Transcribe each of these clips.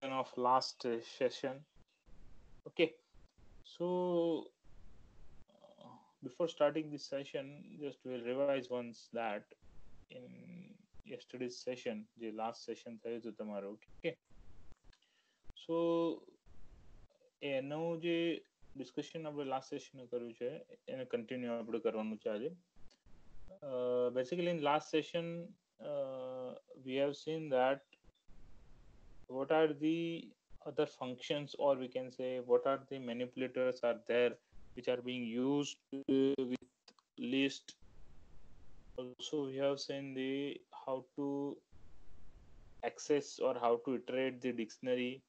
of last session. Okay, so before starting this session, just we'll revise once that in yesterday's session, the last session થયું હતું તમારું. Okay, so એનું જે discussion આપણે last session કર્યું છે એને કન્ટિન્યુ આપણે કરવાનું છે આજે. Basically in last session we have seen that what are the other functions, or we can say what are the manipulators are there which are being used with list. Also we have seen the how to access or how to iterate the dictionary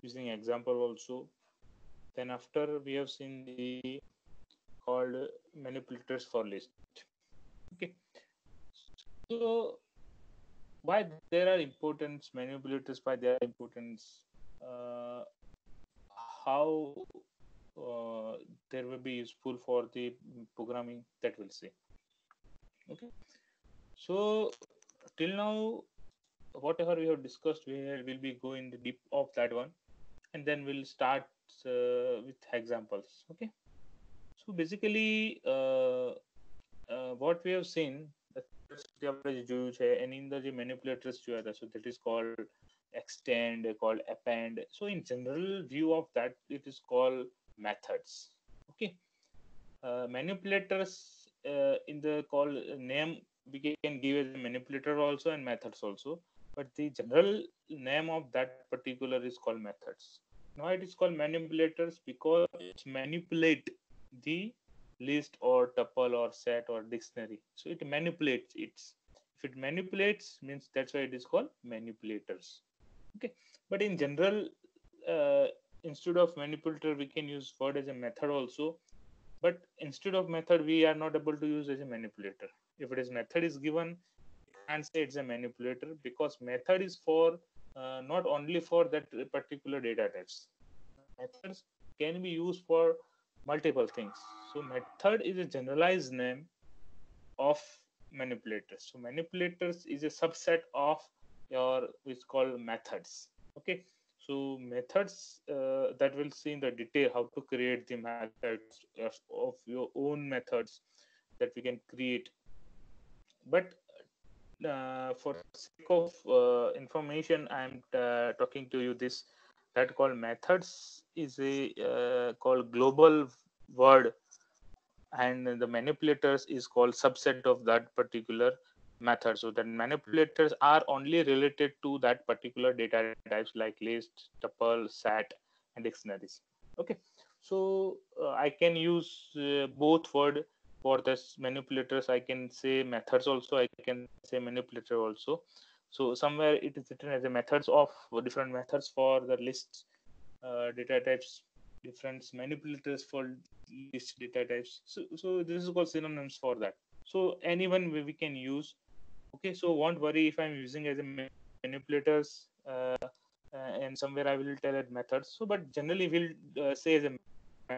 using example also. Then after we have seen the called manipulators for list. Okay, so why there are importance manipulators, why they are importance, uh, how there will be useful for the programming, that we'll see. Okay, so till now whatever we have discussed, we will be going the deep of that one, and then we'll start with examples. Okay, so basically what we have seen, આપણે જે જોયું છે એની અંદર જે મેનિપ્યુલેટર્સ જોયા હતા, so that is called extend, called append. So in general view of that, it is called methods. Okay, manipulators in the call name we can give as a manipulator also and methods also, but the general name of that particular is called methods. Why it is called manipulators? Because it manipulate the list or tuple or set or dictionary, so it manipulates it. If it manipulates, means that's why it is called manipulators. Okay, but in general, uh, instead of manipulator we can use word as a method also, but instead of method we are not able to use as a manipulator. If it is method is given, we can't say it's a manipulator, because method is for not only for that particular data types. Methods can be used for multiple things. So method is a generalized name of manipulators. So manipulators is a subset of your which called methods. Okay, so methods that we'll see in the detail how to create the methods of your own methods that we can create. But for sake of information, I'm talking to you this, that called methods is a called global word, and the manipulators is called subset of that particular method. So that manipulators are only related to that particular data types like list, tuple, sat, and dictionaries. Okay, so I can use both word for this manipulators. I can say methods also, I can say manipulator also. So somewhere it is written as a methods of different methods for the list data types, different manipulators for list data types. So this is called synonyms for that. So anyone we can use. Okay, so won't worry if I'm using as a manipulators, and somewhere I will tell it methods. So but generally we'll say as a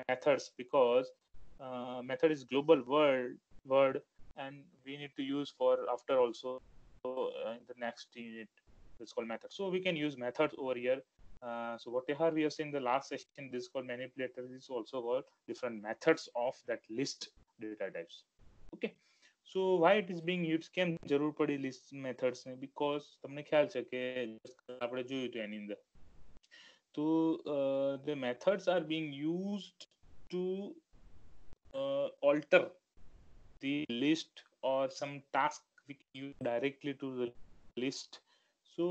methods, because method is global word, and we need to use for after also in the next unit. It's called method. So we can use methods over here. So whatever we have seen in the last session, this is called manipulators, is also called different methods of that list data types. Okay, so why it is being used, કેમ જરૂર પડી list methods ને? Because તમને ખ્યાલ છે કે આપણે જોયું હતું એની અંદર, તો the methods are being used to alter the list or some task we can use directly to the list. So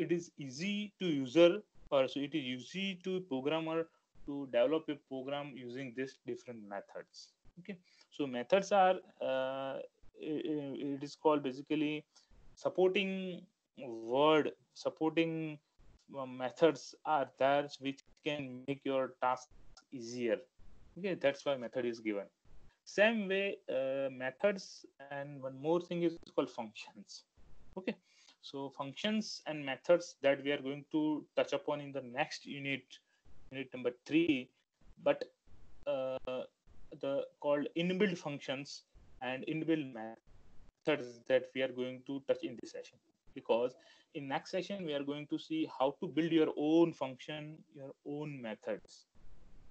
it is easy to user, or so it is easy to programmer to develop a program using this different methods. Okay, so methods are it is called basically supporting word, supporting methods are there which can make your task easier. Okay, that's why method is given. Same way, methods, and one more thing is called functions. Okay, so functions and methods that we are going to touch upon in the next unit number 3. But uh, the called inbuilt functions and inbuilt methods that we are going to touch in this session. because in next session we are going to see how to build your own function, your own methods.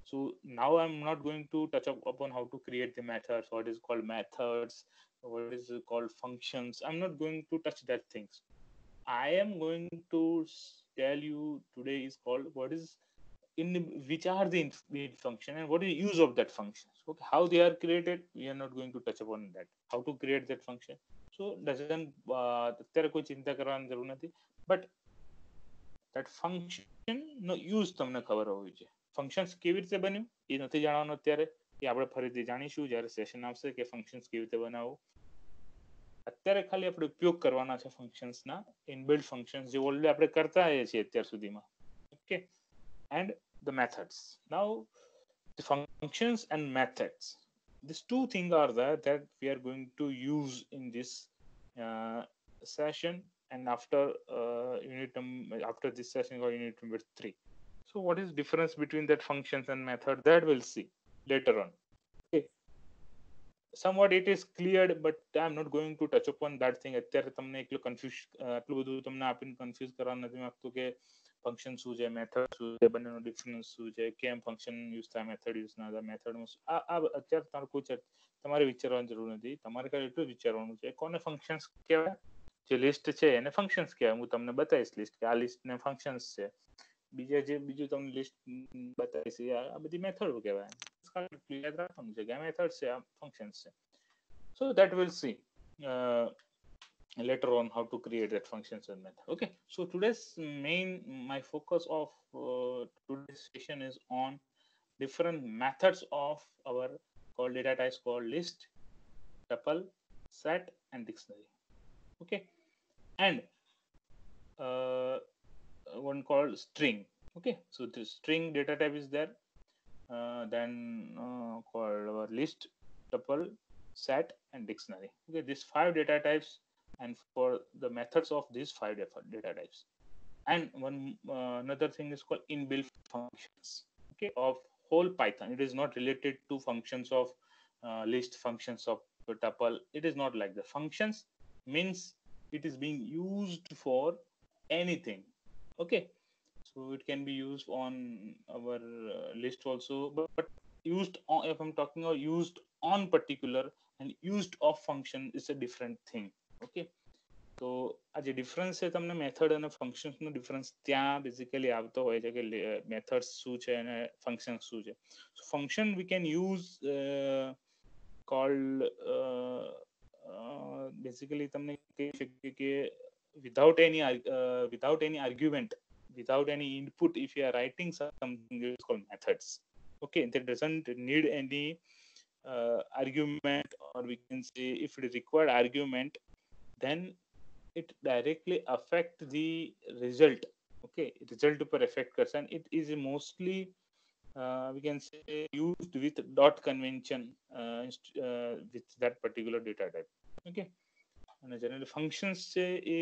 So now I'm not going to touch upon how to create the methods, what is called methods, what is called functions. I'm not going to touch that things. I am going to tell you today is called what is in which are the inbuilt function and what is the use of that function. Okay, how they are created, we are not going to touch upon that. How to create that function. So doesn't અત્યારે કોઈ ચિંતા કરવાની જરૂર નથી. But that function નો use તમને ખબર હોવી જોઈએ. ફંક્શન્સ કેવી રીતે બન્યું એ નથી જાણવાનું અત્યારે, એ આપણે ફરીથી જાણીશું જ્યારે સેશન આવશે કે ફંક્શન્સ કેવી રીતે બનાવવું. અત્યારે ખાલી આપણે ઉપયોગ કરવાના છે ફંક્શન્સના ઇનબિલ્ટ ફંક્શન્સ જે ઓલરેડી આપણે કરતા આવીએ છીએ અત્યાર સુધીમાં. Okay, and the methods. Now, the functions and methods. These two things are there that we are going to use in this session, and after after this session or unit number 3. So, what is difference between that functions and method? That we'll see later on. Okay. Somewhat it is cleared, but I'm not going to touch upon that thing. અત્યારે તમને એટલું confuse આટલું બધું તમને આપીને confuse કરવા નથી માંગતો કે ફંક્શન શું છે, મેથડ શું છે, બંનેનો ડિફરન્સ શું છે, કેમ ફંક્શન યુઝ થાય, મેથડ યુઝ ના થાય, મેથડમાં અત્યારે તમારે વિચારવાની જરૂર નથી. તમારે ખાલી એટલું વિચારવાનું છે કોને ફંક્શન્સ કહેવાય. જે લિસ્ટ છે એને ફંક્શન્સ કહેવાય. હું તમને બતાવીશ લિસ્ટ કે આ લિસ્ટ ને ફંક્શન્સ છે. બીજું તમને લિસ્ટ બતાવીશ આ બધી મેથડો કહેવાય. યાદ રાખવાનું છે કે આ મેથડ છે, આ ફંક્શન્સ છે. So that we'll see later on how to create that functions and method. Okay, so today's my focus of today's session is on different methods of our called data types called list, tuple, set, and dictionary. Okay, and one called string. Okay, so the string data type is there. Then called our list, tuple, set, and dictionary. Okay, these 5 data types, and for the methods of these 5 data types. And one another thing is called inbuilt functions. Okay, of whole Python. It is not related to functions of list, functions of tuple. It is not like the functions means it is being used for anything. Okay, so it can be used on our list also, but used on, if I'm talking about used on particular and used of function is a different thing. Okay, તો આ જે difference છે તમને method અને ફંક્શન્સનો difference ત્યાં basically આવતો હોય છે કે મેથડ્સ શું છે અને ફંક્શન્સ શું છે. So function we can use called basically તમને કહી શકીએ કે without any argument, without any input, if you are writing something, it's called methods. Okay, that doesn't need any argument, or we can say if it is required argument, then it directly affect the result. Okay, result per effect curse, and it is mostly we can say used with dot convention with that particular data type. Okay, અને generally functions છે એ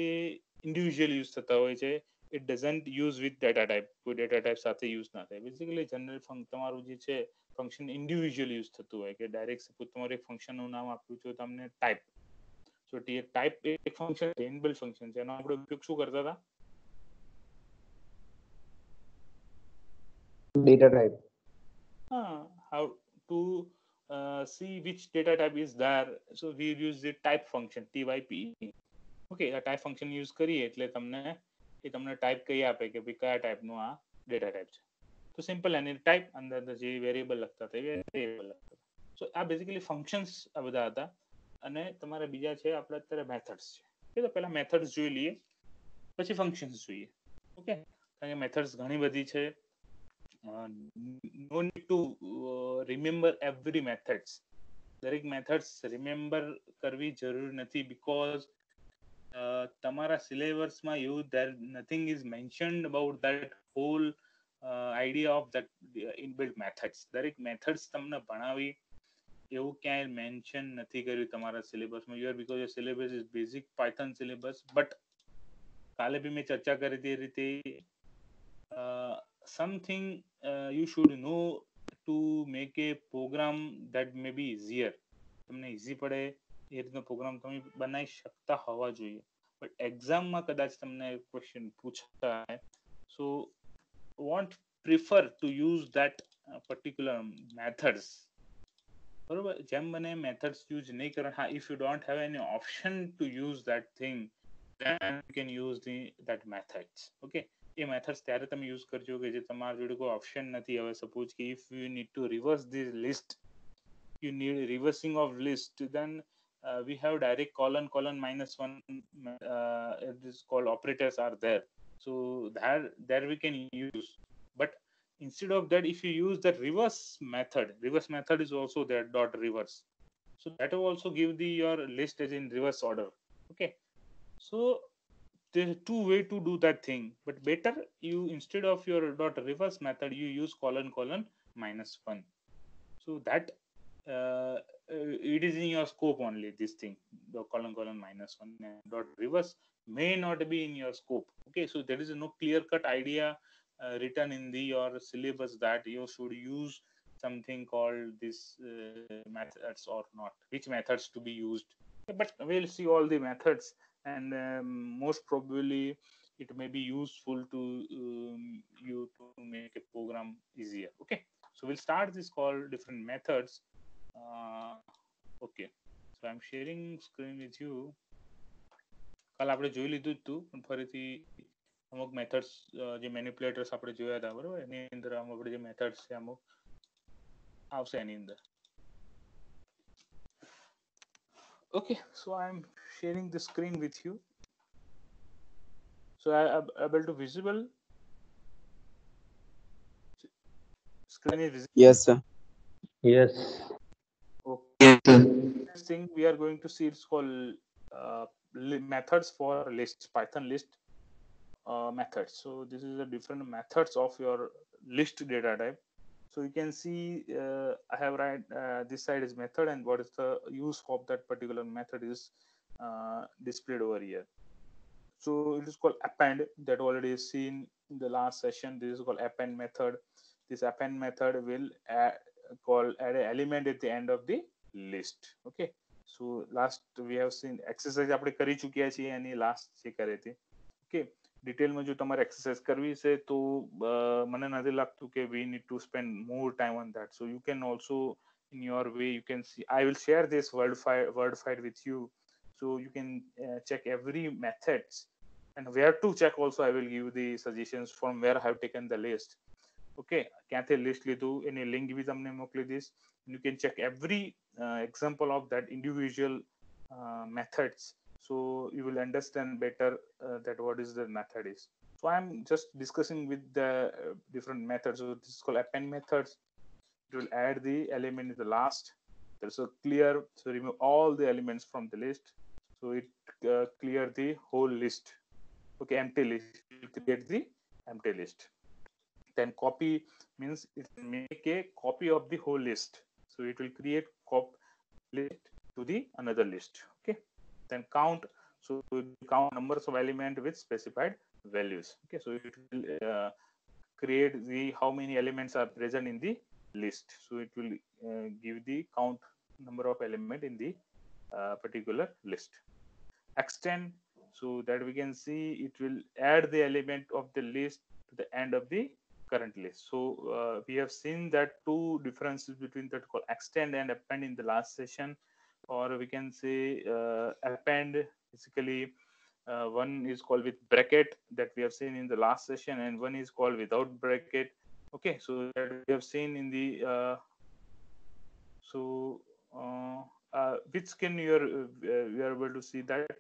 individual use થતા હોય છે. it doesn't use with data type. કોઈ data type સાથે use ના થાય. basically general તમારું જે છે function individual use થતું હોય કે direct suppose તમારે એક function નું નામ આપ્યું છે તમને type. so type એક function છે, inbuilt function છે, એનો આપણે ઉપયોગ શું કરતા હતા? data type. How to see which data type is there. So we use the type function, type. Okay, આ type function use કરીએ એટલે તમને type કહી આપે કે ભાઈ કયા ટાઈપનું આ ડેટા ટાઈપ છે. તો સિમ્પલ એની ટાઈપ અંદર જે વેરિયેબલ લખતા હતા એ વેરિયેબલ લખતા હતા. સો આ બેઝિકલી ફંક્શન્સ આ બધા હતા. અને તમારે બીજા છે આપણે અત્યારે મેથડ્સ છે. તો પહેલા મેથડ્સ જોઈ લઈએ પછી ફંક્શન્સ જોઈએ. ઓકે, કારણ કે મેથડ્સ ઘણી બધી છે. no need to remember every methods. દરેક મેથડ્સ રિમેમ્બર કરવી જરૂર નથી because તમારા સિલેબસમાં એવું nothing is mentioned about that whole idea of that inbuilt methods. દરેક મેથડ્સ તમને ભણાવી એવું ક્યાંય મેન્શન નથી કર્યું તમારા સિલેબસમાં. because your syllabus is basic Python syllabus. but કાલે બી મેં ચર્ચા કરી હતી એ રીતે something you should know to make a program that may be easier. તમને easy પડે એ રીતનો પ્રોગ્રામ તમે બનાવી શકતા હોવા જોઈએ. બટ એક્ઝામમાં કદાચ તમને ક્વેશ્ચન પૂછાય, સો won't prefer to use that particular methods. બરોબર, જેમ મને મેથડ્સ યુઝ નહીં કરે, હા, if you don't have any option to use that thing, then you can use that methods. Okay, A methods ત્યારે તમે યુઝ કરજો કે જે તમારા જોડે કોઈ ઓપ્શન નથી. હવે સપોઝ કે if you need to reverse this list, you need reversing of list, then we have direct colon -1, it is called operators are there, so there we can use. But instead of that, if you use the reverse method is also there, dot reverse, so that will also give your list as in reverse order. Okay, so there are two way to do that thing, but better you, instead of your dot reverse method, you use colon -1. So that it is in your scope only, this thing, the colon -1 and dot reverse may not be in your scope. Okay, so there is no clear cut idea written in your syllabus that you should use something called this methods or not, which methods to be used. But we'll see all the methods, and most probably it may be useful to you to make a program easier. Okay, so we'll start this called different methods. Okay, so I'm sharing screen with you. કાલ આપણે જોઈ લીધું જ હતું, પણ ફરીથી અમુક methods જે મેનિપ્યુલેટર્સ આપણે જોયા હતા, બરોબર, એની અંદર આપણે જે મેથડ્સ છે અમુક આવશે એની અંદર. Okay, so I'm sharing the screen with you. So I am able to visible? Screen is visible? Yes, sir. Yes. Okay. Next thing we are going to see, it's called methods for lists, Python list methods. So this is the different methods of your list data type. So you can see I have this side is method, and what is the use of that particular method is displayed over here. So it is called append, that already is seen in the last session. This is called append method. This append method will add an element at the end of the list. Okay, so last we have seen exercise આપણે કરી ચૂક્યા છીએ એની last જે કરી હતી. Okay, ડિટેલમાં જો તમારે એક્સરસાઇઝ કરવી છે તો મને નથી લાગતું કે we need to spend more time on that. So you can also in your way, you can see, I will share this word file with you, so you can check every methods, and where to check also I will give the suggestions from where I have taken the list. Okay, ક્યાંથી list લીધું એની link બી તમને મોકલી દઈશ. You can check every example of that individual methods, so you will understand better that what is the method is. So I'm just discussing with the different methods. So this is called append methods. It will add the element in the last. There's a clear, so remove all the elements from the list, so it clear the whole list. Okay, empty list, it will create the empty list. Then copy means it will make a copy of the whole list, so it will create list to the another list. Okay, then count, so it will count numbers of element with specified values. Okay, so it will create the how many elements are present in the list, so it will give the count number of element in the particular list. Extend, so that we can see it will add the element of the list to the end of the current list. So we have seen that two differences between that called extend and append in the last session, or we can say append basically one is called with bracket, that we have seen in the last session, and one is called without bracket. Okay, so that we have seen in the which screen you are able to see that?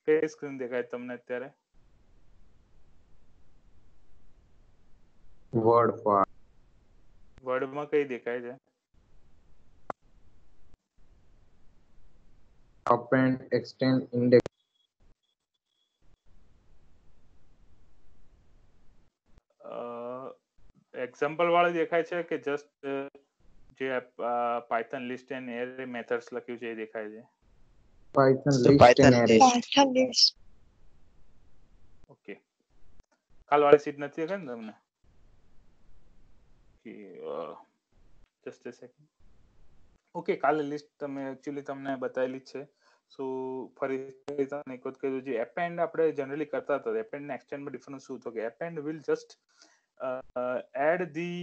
કઈ screen દેખાય તમને અત્યારે? Word file. વર્ડમાં કઈ દેખાય છે? Append, extend, index. Example વાળું દેખાય છે કે જસ્ટ જે Python list and array methods લખ્યું છે એ દેખાય છે? Python So list Python and array. list. Python list. Okay, કાલ વાળી સીટ નથી દેખાય ને તમને? Just a second. ઓકે, કાલે લિસ્ટ તમે એકચ્યુઅલી તમને બતાવેલી જ છે, સો ફરી તમને એક વખત કહી દઉં, જે એપેન્ડ આપણે જનરલી કરતા હતા, એપેન્ડ ને એક્સટેન્ડ માં ડિફરન્સ શું હતો કે append will just add the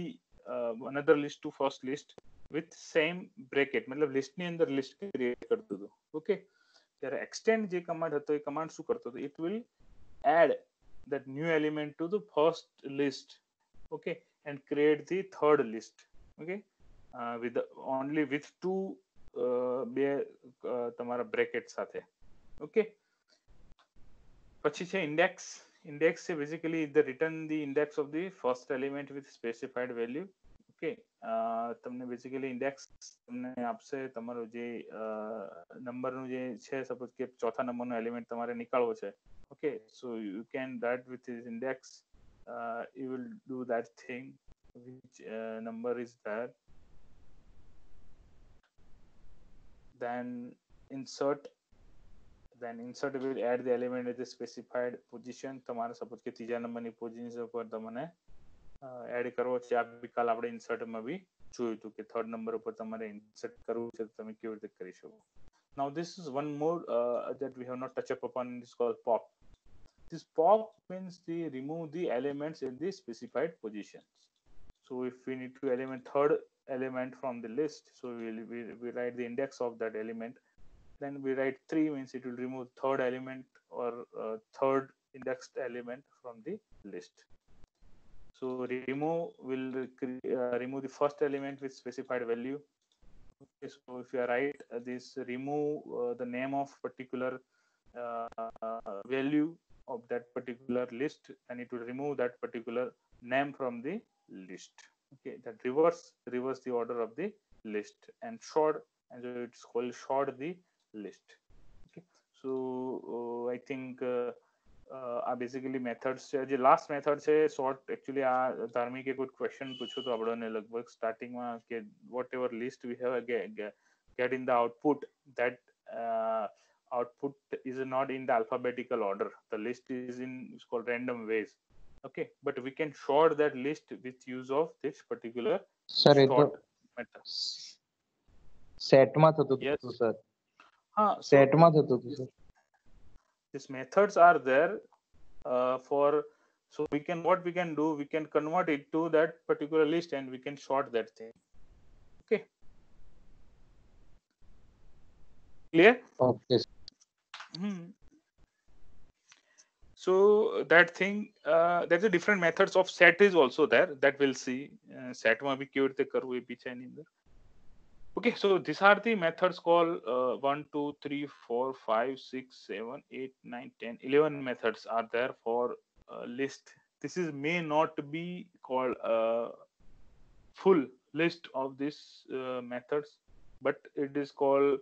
another list to first list with same bracket, મતલબ લિસ્ટ ની અંદર લિસ્ટ ક્રિએટ કરતું હતું. ઓકે, ત્યારે એક્સટેન્ડ જે કમાન્ડ હતો એ કમાન્ડ શું કરતો હતો, it will add that new element to the first list, okay, and create the third list, okay, with only with two બે તમારા બ્રેકેટ સાથે. ઓકે, પછી છે ઇન્ડેક્સ. ઇન્ડેક્સ છે basically the return the index of the first element with specified value. Okay, તમને basically index તમને આપશે તમારો જે નંબરનું જે છે, સપોઝ કે ચોથા નંબરનો એલિમેન્ટ તમારે નીકાળવો છે. Okay, so you can that with this index you will do that thing which number is there. Then insert will add the element with the specified position. તમારે સપોઝ કે ત્રીજા નંબરની પોઝિશન પર તમને એડ કરવો છે. આ બી કાલ આપણે ઇન્સર્ટમાં બી જોયું હતું કે થર્ડ નંબર ઉપર તમારે ઇન્સર્ટ કરવું છે તો તમે કેવી રીતે કરી શકો. Now this is one more that we have not touched upon, is called pop. This pop means the remove the elements in the specified positions. So if we need to element third element from the list, so we write the index of that element, then we write 3 means it will remove third element or third indexed element from the list. So remove will remove the first element with specified value. Okay, so if you write this remove the name of particular value of that particular list, and it will remove that particular name from the list. Okay, that reverse the order of the list, and sort, and so it's called sort the list. Okay, so I think આ basically methods છે. જે last method છે sort, actually આ ધાર્મિકે કોઈ question પૂછ્યો તો આપણને લગભગ સ્ટાર્ટિંગમાં કે whatever list we have get in the output, that output is not in the alphabetical order. The list is in, it's called random ways. Okay, but we can sort that list with use of this particular sort method. Set માં થતું હતું sir. હા, set માં થતું હતું sir. These methods are there for, so we can, what we can do, we can convert it to that particular list and we can sort that thing. Okay, clear? Okay. So that thing, there's a different methods of set is also there, that we'll see. Set માં બી કેવી રીતે કરવું એ બી છે એની અંદર. Okay, so these are the methods called 1, 2, 3, 4, 5, 6, 7, 8, 9, 10, 11 methods are there for list. This is may not be called a full list of these methods, but it is called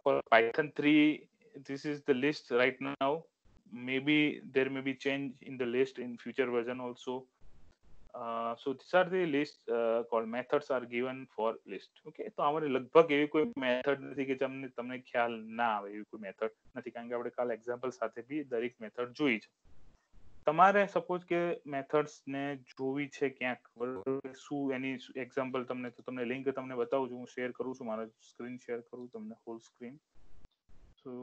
for Python 3. This is the list right now. Maybe there may be change in the list in future version also. So these are the list called methods are given for list. Okay, તો અમારે લગભગ એવી કોઈ method નથી કે તમને ખ્યાલ ના આવે, એવી કોઈ મેથડ નથી, કારણ કે આપણે કાલ એક્ઝામ્પલ સાથે બી દરેક મેથડ જોઈ છે. તમારે સપોઝ કે મેથડ્સ ને જોવી છે ક્યાંક, શું એની એક્ઝામ્પલ તમને, તો તમને લિંક તમને બતાવું છું, હું શેર કરું છું, મારો સ્ક્રીન શેર કરું તમને hall screen. So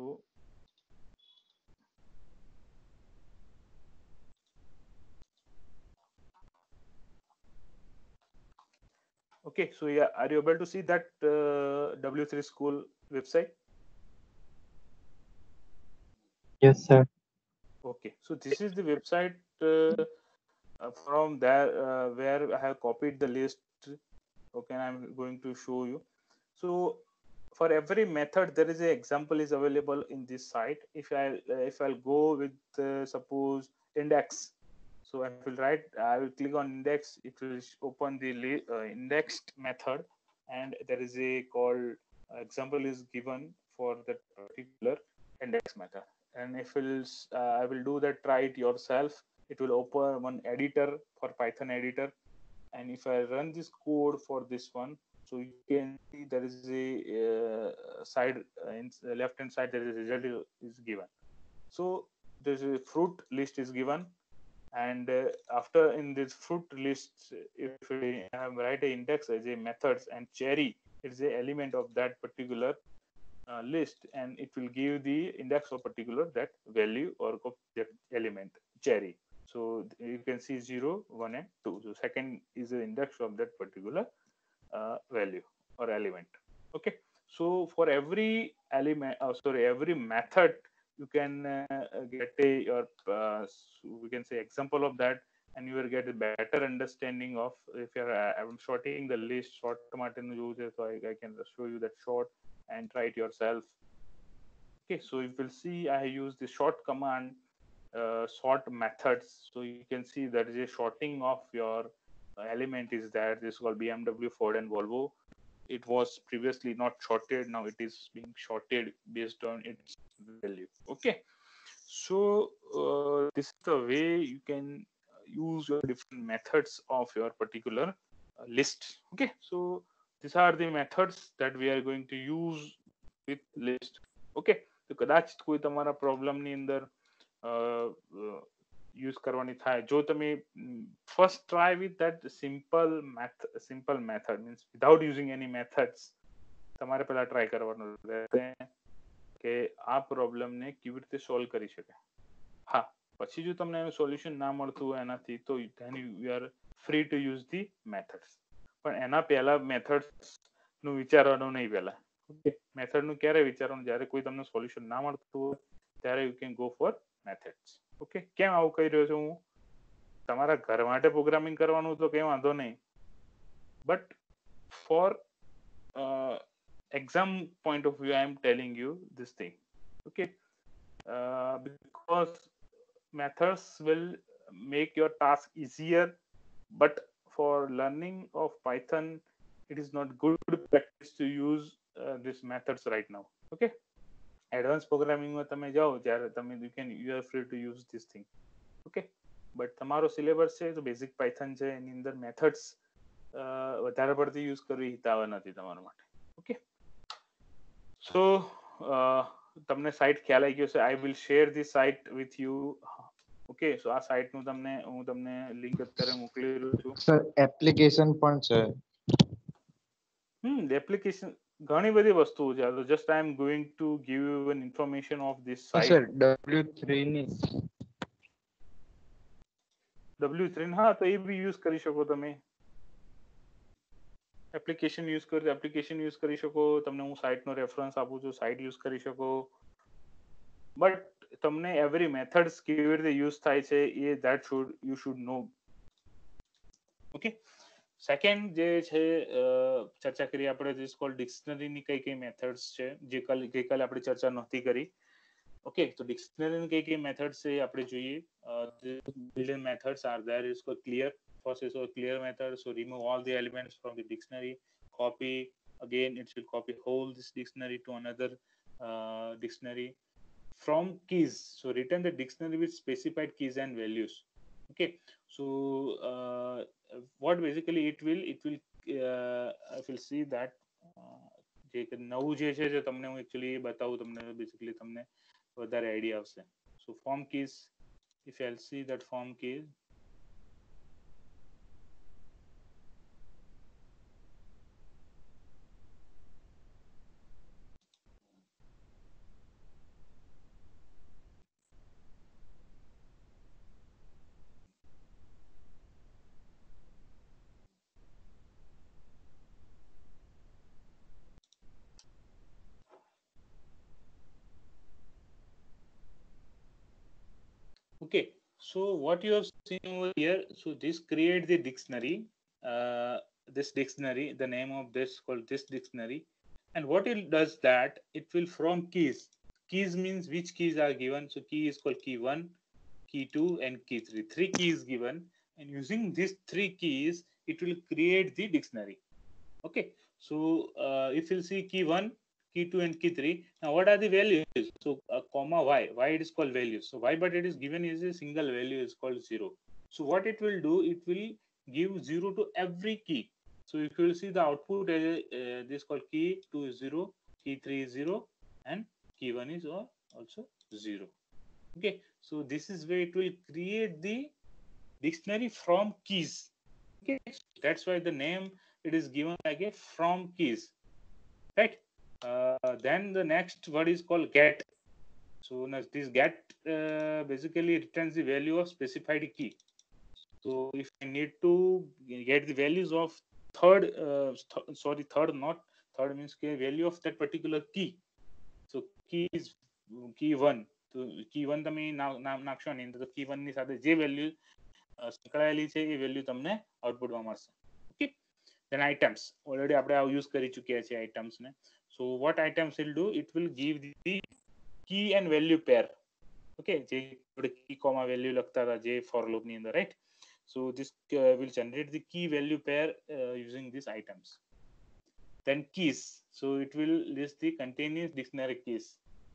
okay, so yeah, are you able to see that W3 School website? Yes, sir. Okay, so this is the website from there where I have copied the list. Okay, I'm going to show you. So for every method there is an example is available in this site. If I'll go with suppose index, so I will click on index, it will open the indexed method, and there is a called example is given for that particular index method. And if I will do that, try it yourself, it will open one editor for Python editor, and if I run this code for this one, so you can see there is a side in the left hand side, there is a result is given. So there's a fruit list is given, and after in this fruit list, if I write an index as a methods, and cherry is the element of that particular list, and it will give the index of particular that value or of that element cherry. So you can see 0, 1 and 2. So second is the index of that particular value or element. Okay, so for every element, every method, you can get your we can say example of that, and you will get a better understanding of if you're I'm sorting the list short Martin uses, so I can show you that short and try it yourself. Okay, so you will see I use the short command, sort methods. So you can see that is a sorting of your element is there. This is called BMW, Ford, and Volvo. It was previously not sorted. Now it is being sorted based on its value. Okay, so this is the way you can use your different methods of your particular list. Okay, so these are the methods that we are going to use with list. Okay, તો કદાચ કોઈ તમારા problem ની અંદર use કરવાની થાય જો તમે first try with that simple method means without using any methods તમારે પહેલા ટ્રાય કરવાનું રહેશે કે આ પ્રોબ્લેમ ને કેવી રીતે સોલ્વ કરી શકાય. હા, પછી જો તમને એનું સોલ્યુશન ના મળતું હોય એનાથી તો then you are free to use the methods. પણ એના પહેલા મેથડ્સ નું વિચારવાનું નહીં પહેલા. ઓકે, મેથડ નું ક્યારે વિચારવાનું જ્યારે કોઈ તમને સોલ્યુશન ના મળતું હોય ત્યારે you can go for methods. Okay, કેમ આવું કહી રહ્યો છું હું? તમારા ઘર માટે પ્રોગ્રામિંગ કરવાનું તો કઈ વાંધો નહીં, but four exam point of view I am telling you this thing. Okay, because methods will make your task easier, but for learning of Python it is not good practice to use these methods right now. Okay, advanced programming માં તમે જાઓ ત્યારે તમે you are free to use this thing. Okay, but તમારો syllabus છે તો basic Python છે એની અંદર મેથડ્સ વધારે પડતી યુઝ કરવી હિતાવહ નથી તમારા માટે. ઓકે, સો તમને સાઇટ ખ્યાલ આવી ગયો છે. I will share this site with you. Okay, so આ સાઇટ નું હું તમને લિંક અત્યારે મોકલી રહ્યો છું. સર એપ્લિકેશન પણ છે. એપ્લિકેશન ઘણી બધી વસ્તુઓ છે. તો just I am going to give you an information of this site. Sir W3 ની W3 હા, તો એ બી યુઝ કરી શકો તમે. એપ્લિકેશન યુઝ કરી શકો. તમને હું સાઇટનો રેફરન્સ આપું છું, સાઇટ યુઝ કરી શકો. બટ તમને એવરી મેથડ્સ કેવી રીતે યુઝ થાય છે એ you should know. Okay, second જે છે ચર્ચા કરી આપણે this called ડિક્શનરીની કઈ મેથડ્સ છે જે ગઈકાલે આપણે ચર્ચા નહોતી કરી. ઓકે, તો ડિક્શનરીની કઈ મેથડ્સ છે આપણે જોઈએ. Built-in methods are there. Is called clear. First is a clear method, so remove all the elements from the dictionary, copy again, it will copy whole this dictionary to another dictionary. From keys, so return the dictionary with specified keys and values. Okay, so what basically it will I will see that જે નવું જે છે જે તમને હું actually બતાવું તમને basically તમને વધારે આઈડિયા આવશે. So form keys, if I'll see that form keys, okay, so what you have seen over here, so this create the dictionary, this dictionary, the name of this called this dictionary, and what it does that it will from keys. Keys means which keys are given. So key is called key 1, key 2 and key 3. 3 keys given, and using these 3 keys it will create the dictionary. Okay, so if you'll see key 1, key 2 and key 3. Now what are the values? So comma y it is called values. So y, but it is given is a single value is called 0. So what it will do, it will give 0 to every key. So if you will see the output, this called key 2 is 0, key 3 is 0 and key 1 is also 0. Okay, so this is where it will create the dictionary from keys. Okay, that's why the name it is given like a from keys, right? Then the next word is called get. So now this get basically returns the value of specified key. So if I need to get the values of third, third, not third means value of that particular key. So key is key 1. તો key 1 તમે નાખશો ને તો key 1 ની સાથે જે value સંકળાયેલી છે એ વેલ્યુ તમને આઉટપુટમાં મળશે. ઓકે. Then items. Already આપણે આ યુઝ કરી ચૂક્યા છે items ને. So what items will do? It will give the key and value pair. Okay, જે key comma value લખતા હતા જે for loop ની અંદર, right? So this will generate the key value pair using these items. Then keys. So it will list the continuous dictionary keys.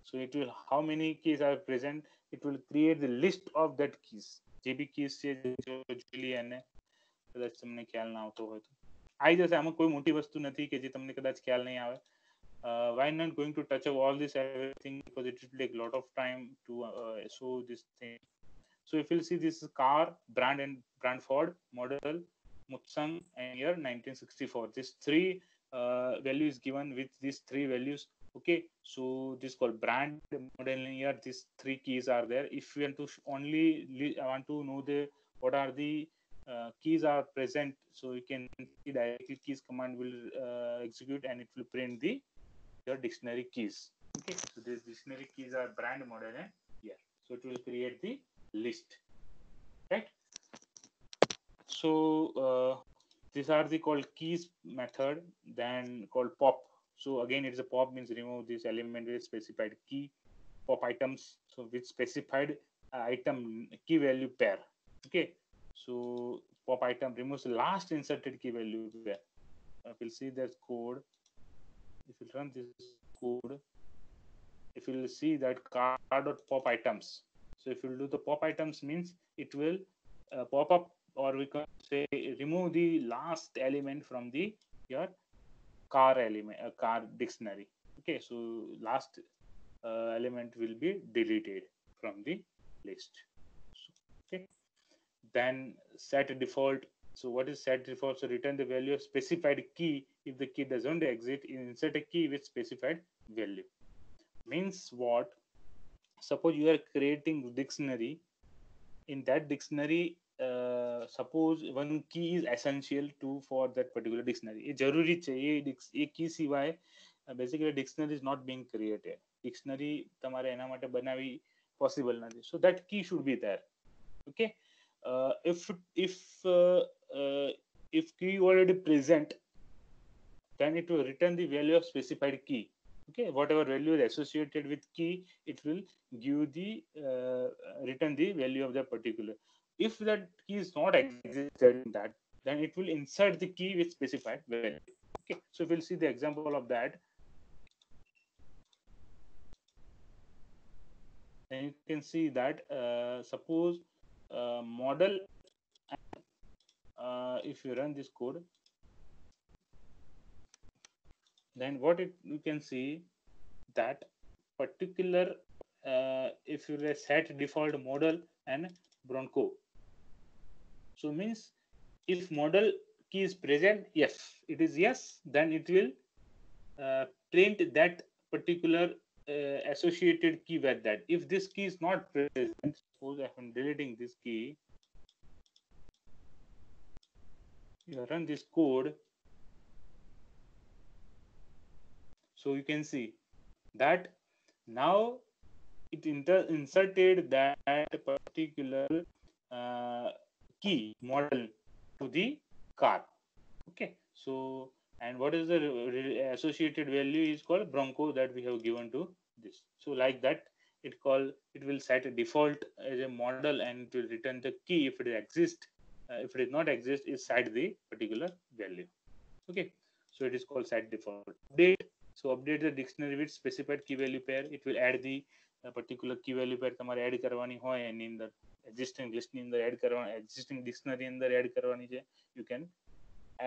So it will how many keys are present. It will create the list of that keys. જે બી keys છે જોઈ લઈએ અને કદાચ તમને ખ્યાલ ના આવતો હોય તો આવી જશે. આમાં કોઈ મોટી વસ્તુ નથી કે જે તમને કદાચ ખ્યાલ નહીં આવે. Why not going to touch up all this everything because it will take a lot of time to show this thing. So if you'll see this is car, brand and brand Ford, model Mustang, and year 1964. These three values given with these three values. Okay, so this called brand, model, and year. These three keys are there. If you want to only want to know the what are the keys are present, so you can see directly keys command will execute and it will print the your dictionary keys. Okay, so these dictionary keys are brand, model, and year. So it will create the list, right? So these are the called keys method. Then called pop. So again it's a pop means remove this element with specified key. Pop items, so with specified item key value pair. Okay, so pop item removes the last inserted key value pair. We'll see that code. If you run this code, if you will see that car.pop items. So if you do the pop items means it will pop up, or we can say remove the last element from the your car element, car dictionary. Okay, so last element will be deleted from the list. Okay, then set default. So what is set default? So return the value of specified key. If the key doesn't exist, insert a key with specified value. Means what? Suppose you are creating dictionary. In that dictionary, suppose one key is essential to for that particular dictionary. એ જરૂરી છે. એ key સિવાય basically dictionary is not being created. Dictionary તમારે એના માટે બનાવી possible નથી. So that key should be there. Okay, if key already present, then it will return the value of specified key. Okay, whatever value is associated with key, it will give the return the value of the particular. If that key is not existed in that, then it will insert the key with specified value. Okay, so we'll see the example of that. And you can see that suppose model, if you run this code, then what you can see that particular if you set default model and Bronco, so means if model key is present, yes, it is yes, then it will print that particular associated key with that. If this key is not present, suppose I am deleting this key, you run this code, so you can see that now it inserted that particular key model to the car. Okay, so and what is the associated value is called Bronco that we have given to this. So like that it will set a default as a model and it will return the key. If it exists, if it does not exist, is set the particular value. Okay, so it is called set default. Update. So update the dictionary with specified key value pair. It will add the particular key value pair તમારે add કરવાની હોય એની અંદર existing list ની અંદર add કરવાની, existing dictionary અંદર add કરવાની છે. You can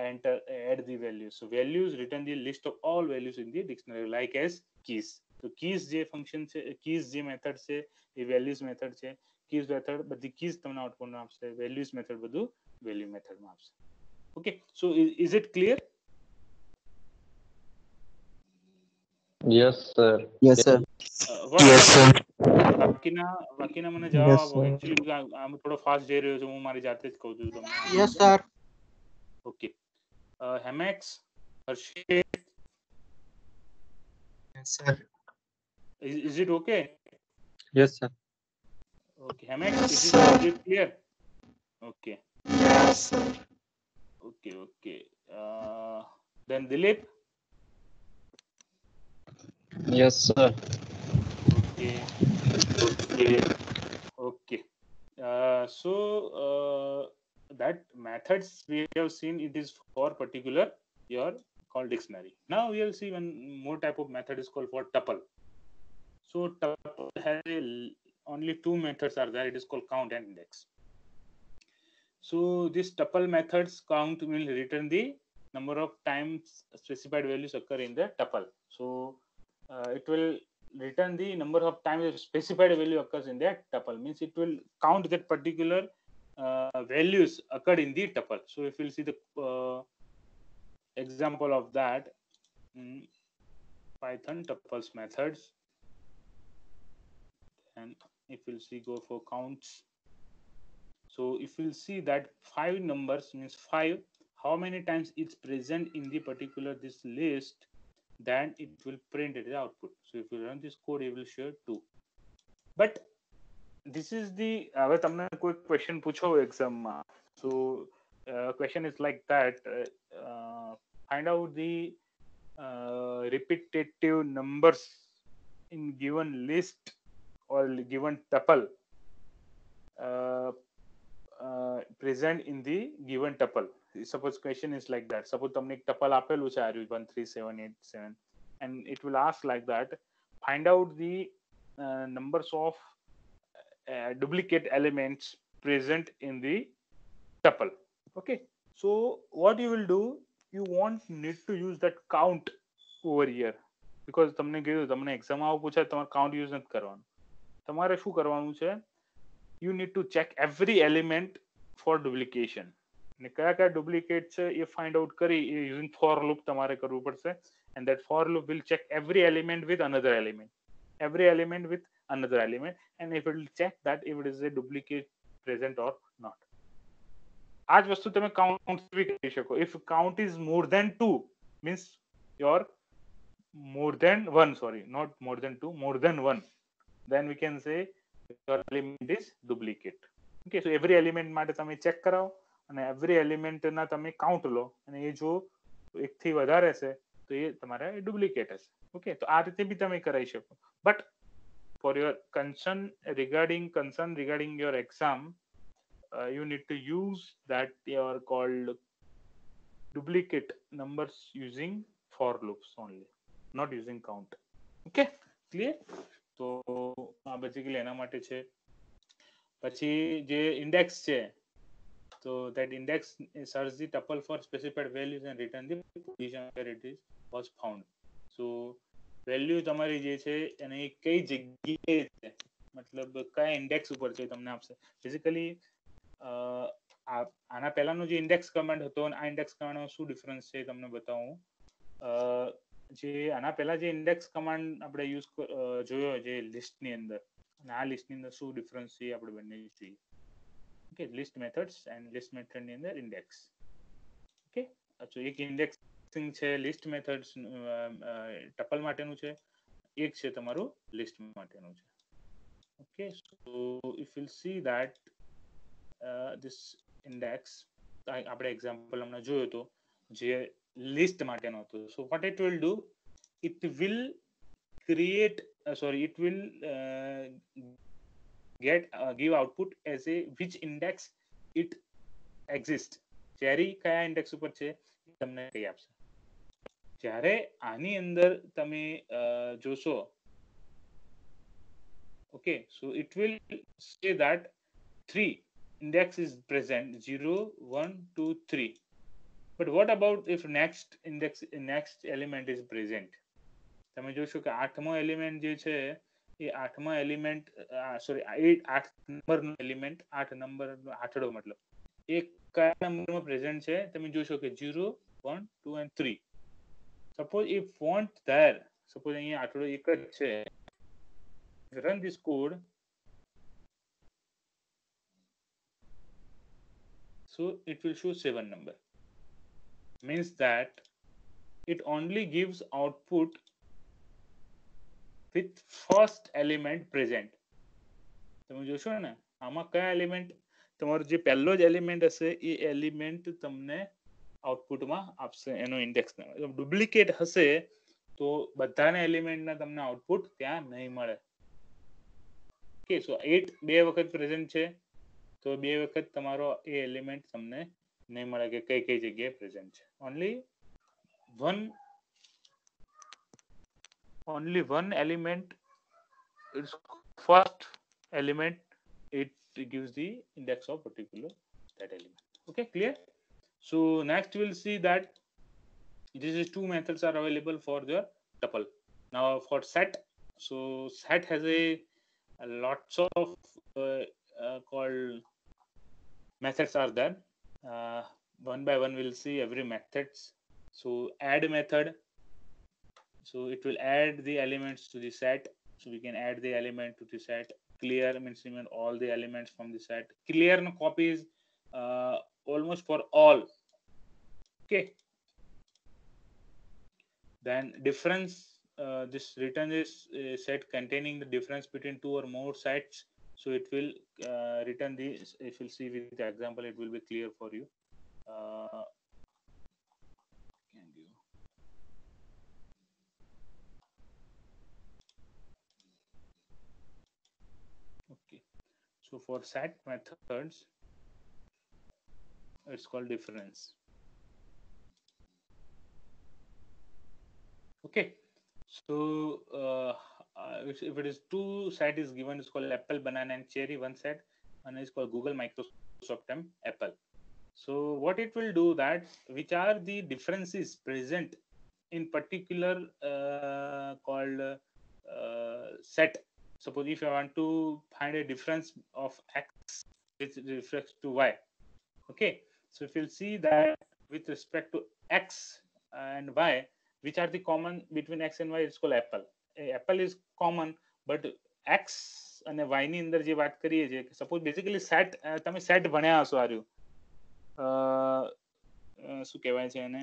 enter add the values. So values return the list of all values in the dictionary like as keys. So keys જે function છે, keys જે method છે એ values method છે. keys method બધી keys તમને output માં આપશે. values method બધું value method માં આપશે. Okay, so is it clear? Yes, sir. Yes, sir. What Yes, about sir. બાકીના મને જવાબ Yes, આપો. sir. એકચ્યુઅલી આમ થોડો ફાસ્ટ જઈ રહ્યો છું, હું મારી જાતે જ કહું છું તમને. Yes, sir. ઓકે, હેમેક્સ, Harshit, Yes, sir. is it okay? Yes, sir. Okay, Hemex, is it clear? Okay, Yes, sir. okay. Then Dilip. Yes, sir. Okay. So that methods we have seen, it is for particular your called dictionary. Now we will see one more type of method is called for tuple. So tuple has only two methods are there. It is called count and index. So this tuple methods count will return the number of times specified values occur in the tuple. So it will return the number of times specified value occurs in that tuple. Means it will count that particular values occurred in the tuple. So if we'll see the example of that, Python tuples methods, and if we'll see go for counts. So if we'll see that 5 numbers means 5, how many times it's present in the particular this list, then it will print the output. So if you run this code, it will show 2. But this is the હવે તમને કોઈ question પૂછો exam માં, so question is like that, find out the repetitive numbers in given list or given tuple present in the given tuple. Suppose question is like that. Suppose તમને એક tuple આપેલું છે 13787, and it will ask like that, find out the numbers of duplicate elements present in the tuple. Okay, so what you will do, you won't need to use that count over here, because તમને કીધું તમને exam આવું પૂછે તમારે count use નથી કરવાનું. તમારે શું કરવાનું છે, you need to check every element for duplication. અને કયા કયા ડુપ્લિકેટ છે એ ફાઇન્ડ આઉટ કરી યુઝિંગ ફોર લૂપ તમારે કરવું પડશે, and that for loop will check every element with another element, and if it will check that if it is a duplicate present or not. આ જ વસ્તુ તમે count બી કરી શકો. if count is more than 2 means your more than 1, sorry, not more than 2, more than 1, then we can say your element is duplicate. Okay, so every element માટે તમે check કરાવો અને every element ના તમે count લો, અને એ જો એક થી વધારે છે તો એ તમારા ડુપ્લિકેટ હશે. ઓકે, તો આ રીતે બી તમે કરાવી શકો. But for your concern regarding your exam, you need to use that they are called duplicate numbers using for loops only, not using count. Okay, clear? તો આ બેઝિકલી એના માટે છે. પછી જે ઇન્ડેક્સ છે, so that index search the tuple for specified values and return the position where it is was found. So value તમારી જે છે એને કઈ જગ્યાએ છે, મતલબ કયા ઇન્ડેક્સ ઉપર છે તમને આપશે. બેઝિકલી આના પહેલાનો જે ઇન્ડેક્સ કમાન્ડ હતો અને આ ઇન્ડેક્સ કમાન્ડમાં શું ડિફરન્સ છે તમને બતાવું. જે આના પહેલા જે ઇન્ડેક્સ કમાન્ડ આપણે યુઝ જોયો જે લિસ્ટની અંદર, અને આ લિસ્ટની અંદર શું ડિફરન્સ છે આપણે બંને જોઈએ. Okay, list methods and list મેથડની અંદર ઇન્ડેક્સ. ઓકે, તો એક ઇન્ડેક્સિંગ છે લિસ્ટ મેથડ્સ ટપલ માટેનું છે, એક છે તમારું લિસ્ટ માટેનું છે. Okay, so if you C that this index, આપણે એક્ઝામ્પલ હમણાં જોયો હતો જે લિસ્ટ માટેનો હતો. so what it will do, it will create it will give output as a which index it exists. જ્યારે કયા ઇન્ડેક્સ ઉપર છે તમને કઈ આપશે. જ્યારે આની અંદર તમે જોશો, okay, so it will say that 3 index is present, 0 1 2 3. but what about if next element is present? તમે જોશો કે 8મો એલિમેન્ટ જે છે એ 8મા એલિમેન્ટ સોરી 8 નંબરનો એલિમેન્ટ 8 નંબર 8ડો મતલબ એ કયા નંબરમાં પ્રેઝન્ટ છે તમે જોશો કે 0 1 2 and 3. suppose if want there suppose અહીંયા આટલો એક જ છે, run this code, so it will show 7 number, means that it only gives output with first element present. તમે જોશો ને આમાં કયા એલિમેન્ટ, તમારો જે પહેલો જ એલિમેન્ટ હશે એ એલિમેન્ટ તમને આઉટપુટમાં આપશે, એનો ઇન્ડેક્સ. ડુપ્લિકેટ હશે તો બધાના એલિમેન્ટના તમને આઉટપુટ ત્યાં નહીં મળે. ઓકે, સો 8 બે વખત પ્રેઝન્ટ છે તો બે વખત તમારો એ એલિમેન્ટ તમને નહીં મળે કે કઈ કઈ જગ્યાએ પ્રેઝન્ટ છે. only one element, its first element, it gives the index of particular that element. Okay, clear? So next we'll see that these two methods are available for the tuple. Now for set, so set has a lots of called methods are there. One by one we'll see every methods. So add method, so it will add the elements to the set, so we can add the element to the set. Clear means all the elements from the set. Clear copies almost for all. Okay, then difference, this return is a set containing the difference between two or more sets, so it will return the, if you'll see with the example it will be clear for you. Okay, so for set methods it's called difference. Okay, so if it is two set is given, it's called apple, banana and cherry, one set, and it's called Google, Microsoft and Apple. So what it will do, that which are the differences present in particular called set. Suppose if I want to find a difference of x with respect to y. Okay, so if you'll see that with respect to x and y, which are the common between x and y, it's called apple. Apple is common, but x and y ની અંદર જે વાત કરીએ છીએ, suppose basically set, તમે set ભણ્યા હશો, આર્યું શું કહેવાય છે એને,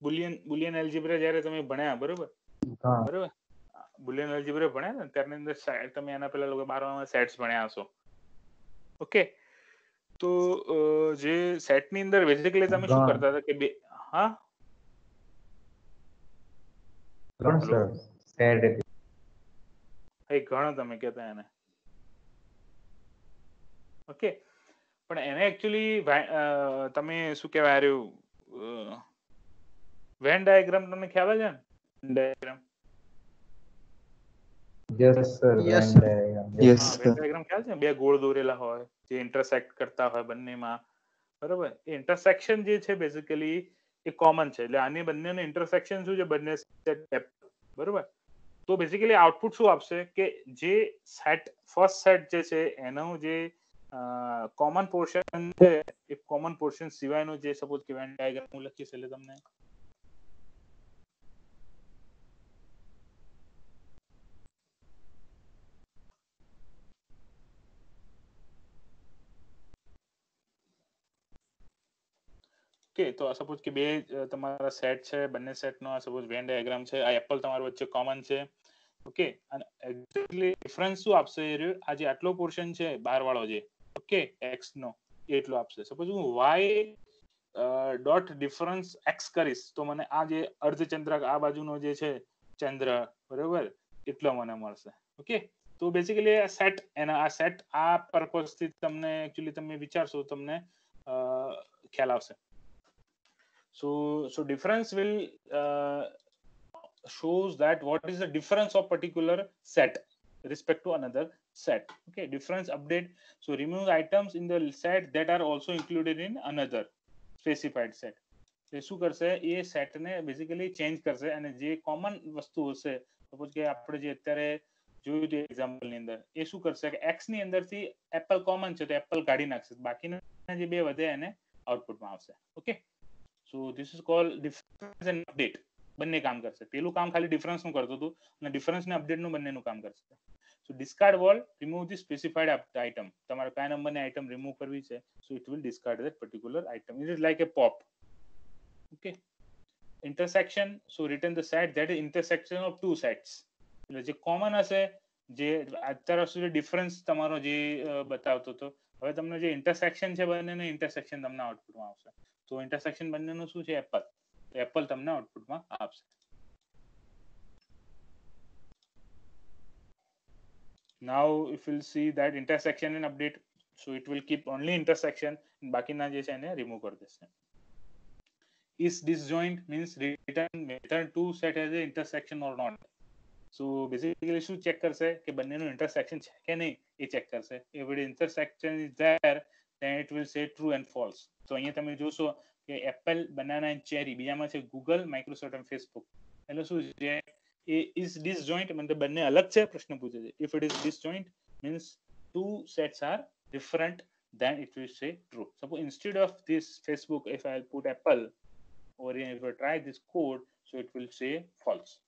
બુલિયન એલ્જીબ્રા જ્યારે તમે ભણ્યા, બરોબર બરોબર, બુલિયન એલ્જીબ્રા ભણ્યા ને ત્યારની અંદર તમે એના પહેલા લોકો 12માં સેટ્સ ભણ્યા હશો. ઓકે, તો જે સેટની અંદર બેઝિકલી તમે શું કરતા હતા કે બે, હા ઘણો તમે કહેતા એને. ઓકે, પણ એને એકચ્યુઅલી તમે શું કહેવાય આર્યું વેન ડાયાગ્રામ તમને ખ્યાલ છે ને? Diagram, yes sir, Venn diagram ખ્યાલ છે ને? બે ગોળ દોરેલા હોય જે ઇન્ટરસેક્ટ કરતા હોય બંનેમાં, બરોબર? એ ઇન્ટરસેક્શન જે છે બેઝિકલી એ કોમન છે, એટલે આની બંનેનું ઇન્ટરસેક્શન શું છે, બંને સેટ, બરોબર? તો બેઝિકલી આઉટપુટ શું આપશે કે જે સેટ, ફર્સ્ટ સેટ જે છે એનો જે કોમન પોર્શન છે, એ કોમન પોર્શન સિવાયનો જે સપોઝ કે વેન ડાયાગ્રામ હું લખીશ એટલે તમને ઓકે, તો સપોઝ કે બે તમારા સેટ છે, બંને સેટનો આ સપોઝ વેન ડાયાગ્રામ છે, આ એપલ તમારા વચ્ચે કોમન છે. ઓકે, અને એક્ઝેક્ટલી ડિફરન્સ શું આપશે, આ જે આટલો પોર્શન છે બાર વાળો જે, ઓકે, એક્સ નો એટલો આપશે. સપોઝ હું વાય ડોટ ડિફરન્સ એક્સ કરીશ તો મને આ જે અર્ધચંદ્રક આ બાજુનો જે છે ચંદ્ર, બરોબર, એટલો મને મળશે. ઓકે, તો બેઝિકલી આ સેટ, એના આ સેટ આ પર્પઝથી તમને એકચ્યુઅલી તમે વિચારશો તમને ખ્યાલ આવશે. So difference will shows that what is the difference of particular set respect to another set. Okay, difference update, so remove items in the set that are also included in another specified set. એ શું કરશે, એ સેટને basically change કરશે, અને જે common વસ્તુ હશે, suppose કે આપણે જે અત્યારે જોયું હતું એક્ઝામ્પલની અંદર, એ શું કરશે કે એક્સ ની અંદરથી એપલ કોમન છે તો એપલ કાઢી નાખશે, બાકીના જે બે વધે એને આઉટપુટમાં આવશે. Okay, so this is called difference and update. બંને કામ કરશે. પેલું કામ ખાલી ડિફરન્સ નું કરતું હતું અને ડિફરન્સ ને અપડેટ નું બંનેનું કામ કરશે. So discard will remove the specified item. તમારે કયા નંબરની આઇટમ રિમૂવ કરવી છે, so it will discard that particular item. It is like a pop. Okay. Intersection, so return the set that is intersection of two sets. એટલે જે common હશે, જે અત્યાર સુધી ડિફરન્સ તમારો જે બતાવતો હતો, હવે તમને જે ઇન્ટરસેક્શન છે બંનેનું ઇન્ટરસેક્શન તમને આઉટપુટમાં આવશે. તો ઇન્ટરસેક્શન બંનેનું શું છે? એપલ. તો એપલ તમને આઉટપુટમાં આપશે. Now if you'll see that intersection and update, so it will keep only intersection, બાકીના જે છે એને રિમૂવ કરી દેશે. Is disjoint means return to set as a intersection or not. So basically શું ચેક કરશે કે બંનેનું ઇન્ટરસેક્શન છે કે નહીં એ ચેક કરશે. If the intersection is there, then it will say true and false. તો અહીંયા તમે જોશો કે એપલ, બનાના એન્ડ ચેરી, બીજામાં છે ગૂગલ, માઇક્રોસોફ્ટ અને ફેસબુક. એટલે શું છે? Is disjoint मतलब બંને અલગ છે? પ્રશ્ન પૂછે છે. If it is disjoint means two sets are different, then it will say true. Suppose instead of this Facebook, if I put apple, or if I try this code, so it will say false.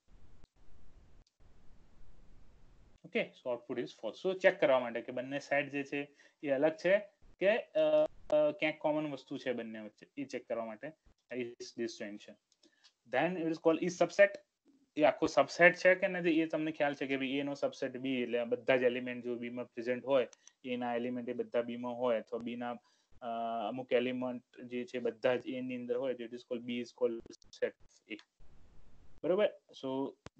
Okay, so output is false. So check કરવા માટે કે બંને set જે છે એ અલગ છે કે ક્યાંક કોમન વસ્તુ છે બંને વચ્ચે, એ ચેક કરવા માટે is disjoint છે. Then it is called is subset. એ આખો સબસેટ છે કે નથી એ તમને ખ્યાલ છે કે ભાઈ એ નો સબસેટ બી, એટલે બધા જ એલિમેન્ટ જો બી માં પ્રેઝન્ટ હોય એના એલિમેન્ટ એ બધા બી માં હોય, અથવા બી ના અમુક એલિમેન્ટ જે છે બધા જ એ ની અંદર હોય, it is called B is called set A. બરોબર. સો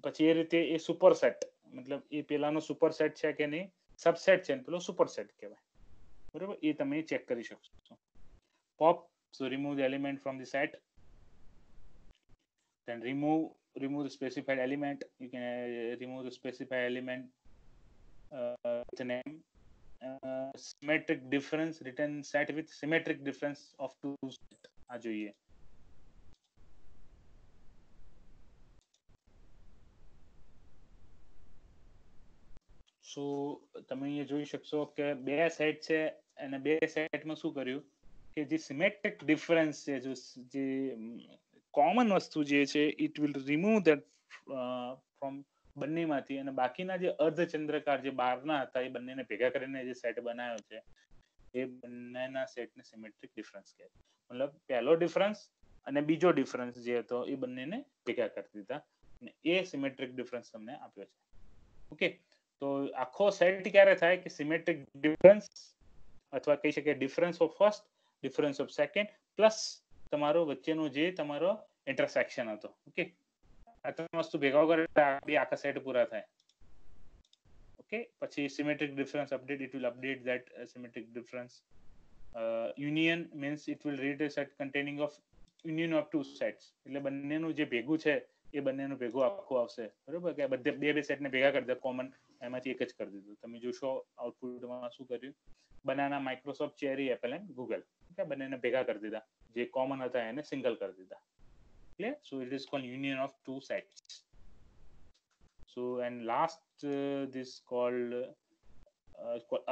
પછી એ રીતે એ સુપરસેટ, મતલબ એ પેલાનો સુપરસેટ છે કે નહીં, સબસેટ છે ને પેલો સુપરસેટ કહેવાય. બરોબર. એ તમે ચેક કરી શકશો. Pop, so remove the element from the set. Then remove the specified element. You can remove the specified element with a name. Symmetric difference, return set with symmetric difference of two set. આ જોઈએ. સો તમે અહીંયા જોઈ શકશો કે બે set છે અને બે સેટમાં શું કર્યું કે જે સિમેટ્રિક ડિફરન્સ છે, જે કોમન વસ્તુ જે છે, it will remove that from બંનેમાંથી, અને બાકીના જે અર્ધચંદ્રકાર જે બહારના હતા એ બંનેને ભેગા કરીને જે સેટ બનાવ્યો છે એ બંનેના સેટને સિમેટ્રિક ડિફરન્સ કહે. મતલબ પહેલો ડિફરન્સ અને બીજો ડિફરન્સ જે હતો એ બંનેને ભેગા કરી દીધા અને એ સિમેટ્રિક ડિફરન્સ તમને આપ્યો છે. ઓકે. તો આખો સેટ ક્યારે થાય કે સિમેટ્રિક ડિફરન્સ, અથવા કહી શકે difference of first, difference of second, plus તમારો વચ્ચેનો જે તમારો ઇન્ટરસેક્શન હતો. ઓકે. આ ત્રણ વસ્તુ ભેગા કરે બે આખા સેટ પૂરા થાય. ઓકે. પછી symmetric difference update, it will update that symmetric difference. Union means it will read a set containing of union of two sets. એટલે બંનેનું જે ભેગું છે એ બંનેનું ભેગું આખું આવશે. બરોબર. કે બધે બે સેટને ભેગા કરી દે કોમન, એમાંથી એક જ કરી દીધું. તમે જોશો આઉટપુટમાં શું કર્યું, banana, Microsoft, cherry, Apple and Google. Okay. બંનેને ભેગા કરી દીધા, જે કોમન હતા એને સિંગલ કરી દીધા. Clear? So it is called union of two sets. So and last this called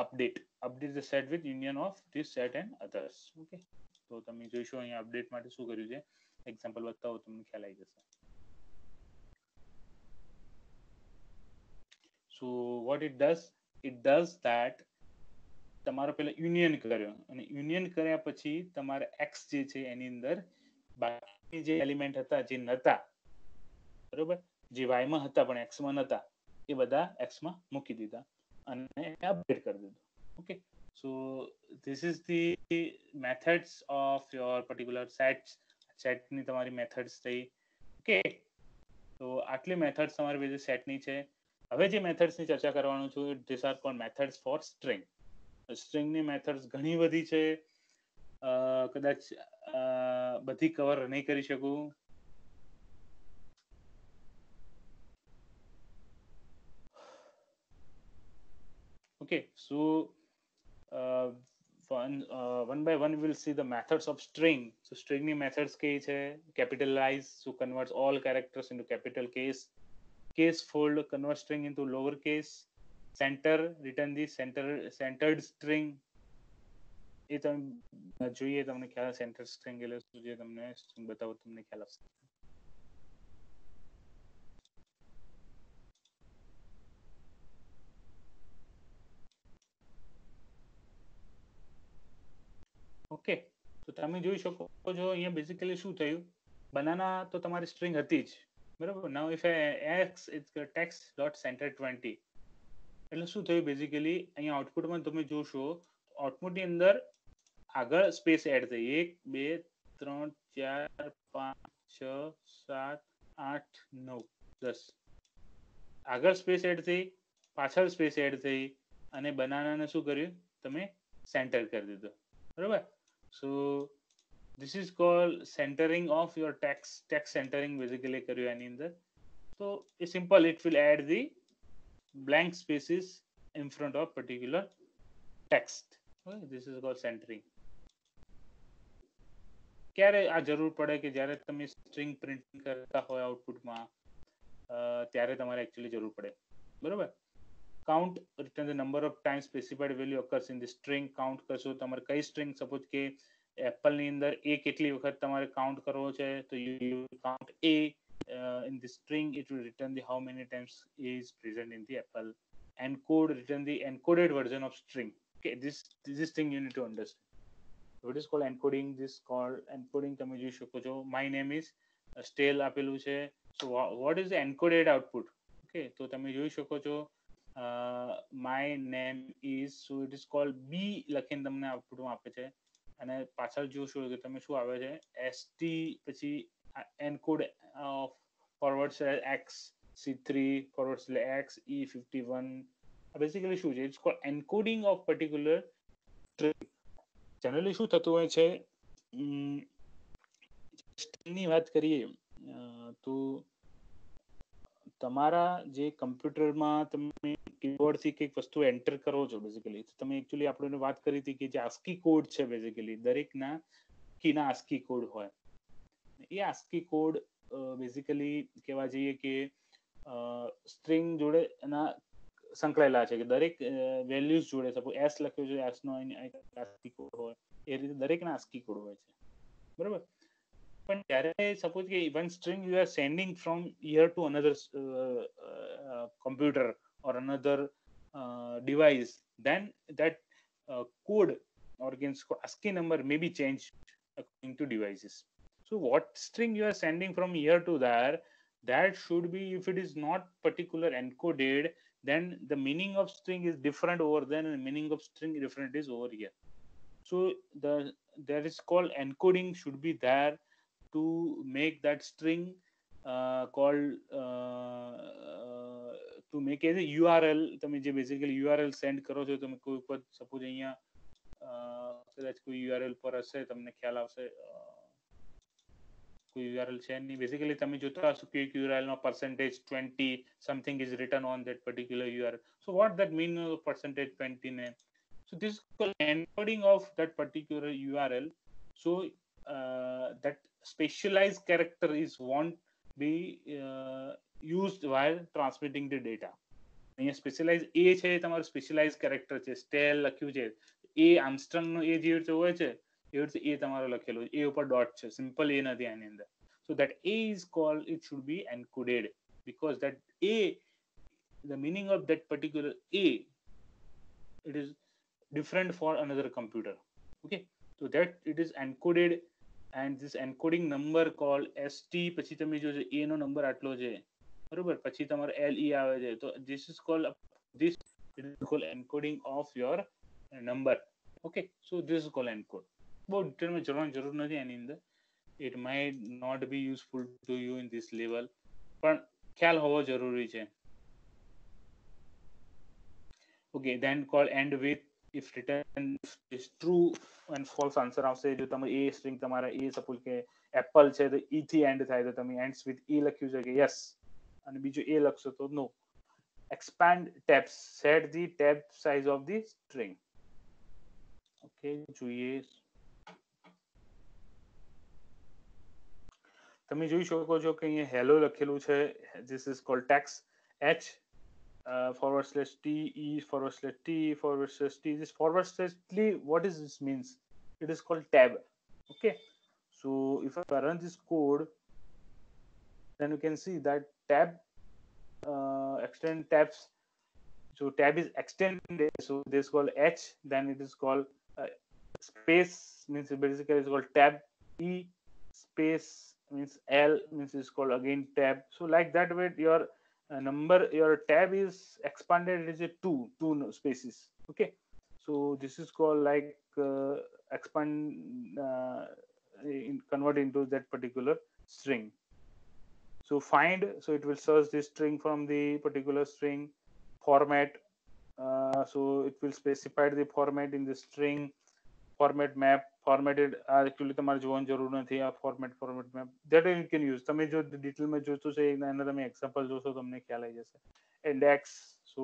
update. Update the set with union of this set and others. Okay. તો તમે જોઈશો અહીંયા અપડેટ માટે શું કર્યું છે, એક્ઝામ્પલ બતાવો તમને ખ્યાલ આવી જશે. So what it does that તમારો પેલા યુનિયન કર્યો, અને યુનિયન કર્યા પછી તમારે એક્સ જે છે એની અંદર બાકી જે એલિમેન્ટ હતા જે નતા, બરોબર, જે વાય માં હતા પણ એક્સ માં નતા, એ બધા એક્સ માં મૂકી દીધા અને અપડેટ કરી દીધું. Okay. So this is the methods of your particular સેટની તમારી મેથડ્સ થઈ. ઓકે. તો આટલી મેથડ્સ તમારી બીજી સેટની છે. હવે જે મેથડ્સની ચર્ચા કરવાનું છું, this are called methods for string. સ્ટ્રિંગની મેથડ્સ ઘણી બધી છે, કદાચ બધી કવર નહીં કરી શકું. Okay, so one by one we will see the methods of string. So string ની methods કઈ છે? Capitalize, so converts all characters into capital case. Case fold, convert string into lower case. Center, return the centered string. એ તમે જોઈએ, તમને ખ્યાલ centre string એટલે શું છે, તમને સ્ટ્રિંગ બતાવો તમને ખ્યાલ આવશે. ઓકે, તો તમે જોઈ શકો છો અહીંયા બેઝિકલી શું થયું, બનાના તો તમારી સ્ટ્રિંગ હતી જ, બરાબર. Now if X is text dot centre 20, એટલે શું થયું બેઝિકલી અહીંયા આઉટપુટમાં તમે જોશો આઉટપુટની અંદર આગળ સ્પેસ એડ થઈ, 1 2 3 4 5 6 7 8 9 10, આગળ સ્પેસ એડ થઈ, પાછળ સ્પેસ એડ થઈ, અને બનાનાને શું કર્યું તમે સેન્ટર કરી દીધો, બરાબર. સો this is called centering of your text centering basically કર્યું એની અંદર. So it's simple, it will add the blank spaces in front of particular text. Okay, this is called centering. ક્યારે આ જરૂર પડે કે જ્યારે તમે સ્ટ્રિંગ પ્રિન્ટ કરતા હોય આઉટપુટમાં, ત્યારે તમારે એકચ્યુઅલી જરૂર પડે, બરાબર. Count return the number of times specified value occurs in the string. Count કરશો તમારે કઈ સ્ટ્રિંગ, સપોઝ કે એપલ ની અંદર એ કેટલી વખત તમારે કાઉન્ટ કરવો છે, તો you count a in the string, it will return the how many times a is present in the apple. Encode, return the encoded version of string. Okay, this thing you need to understand. What is called encoding? This called encoding. તમે જોઈ શકો છો my name is stale આપેલું છે, so what is the encoded output? Okay, તો તમે જોઈ શકો છો my name is, so it is called b લખીને તમને આઉટપુટમાં આપે છે, અને પાછળ જોશો કે તમે શું આવે છે st, પછી encode forward slash x c3 forward slash x e51, basically શું છે, it's called encoding of particular string. Generally શું થતું હોય છે, સ્ટ્રિંગની વાત કરીએ તો તમારા જે કમ્પ્યુટરમાં તમે કીબોર્ડથી કંઈક વસ્તુ એન્ટર કરો છો બેઝિકલી, તમે એકચ્યુઅલી આપણે વાત કરી હતી કે જે આસ્કી કોડ છે બેઝિકલી દરેકના કીના આસ્કી કોડ હોય, એ આસ્કી કોડ બેઝિકલી કહેવા જઈએ કે સ્ટ્રિંગ જોડે એના સંકળાયેલા છે, કે દરેક વેલ્યુઝ જોડે, સપોઝ એસ લખ્યો છે, એસ નો આસ્કી કોડ હોય, એ રીતે દરેકના આસ્કી કોડ હોય છે, બરાબર. પણ જ્યારે સપોઝ કે one string you are sending from here to another computer or another device, then that code or ASCII number may be changed according to devices. So what string you are sending from here to there, that should be, if it is not particular encoded, then the meaning of string is different over there and the meaning of string different is over here. So that is called encoding should be there to make that string called to make as a URL. તમે જે basically URL send કરો છો, તમે કોઈ પર suppose અહીંયા કદાચ કોઈ URL પર હશે, તમને ખ્યાલ આવશે, કોઈ URL છે નહીં, બેઝિકલી તમે જોતા હશો કે એક URL no %20 something is written on that particular URL. So what that mean %20 ને, so this is called encoding of that particular URL. So that specialized character is won't be used while transmitting the data. અહીંયા specialise એ છે, તમારું specialise character છે, stall લખ્યું છે, એ Armstrong નો એ જે રીતે હોય છે એ રીતે એ તમારો લખેલો છે, એ ઉપર ડોટ છે, સિમ્પલ એ નથી આની અંદર. So that a is called, it should be encoded, because that a, the meaning of that particular a, it is different for another computer. Okay, so that it is encoded, and this encoding number called st, પછી તમે જોજો a no number આટલો છે, બરોબર, પછી તમારો le આવે છે, તો this is called encoding of your number. Okay, so this is called encode. બહુ ડિટેલમાં જવાની જરૂર નથી આની અંદર, it might not be useful to you in this level, પણ ખ્યાલ હોવો જરૂરી છે. Okay, then call end with, if return is true and false answer આવશે. જો તમે a string તમારા a સપોઝ કે apple છે તો e થી end થાય, તો તમે ends with e લખ્યું છે કે yes, અને બીજું a લખશો તો no. Expand tabs, set the tab size of the string. Okay, જોઈએ, તમે જોઈ શકો છો કે અહીંયા hello લખેલું છે, this is called text, h /t e /t /t. This /t, what is this means? It is called tab. Okay, so if I run this code, then you can see that tab extend tabs. So tab is extended, so this is called h, then it is called space means basically it's called tab. E space means L means it's called again tab. So like that way your number, your tab is expanded, it is a two spaces. Okay, so this is called like expand convert into that particular string. So find, so it will search this string from the particular string. Format, so it will specify the format in the string. Format map, formatted actually તમારે જોવાની જરૂર નથી. આ format map that you can use. તમે જો detail માં જોશો છે એના તમે એક્ઝામ્પલ જોશો તમને ખ્યાલ આવી જશે. index, so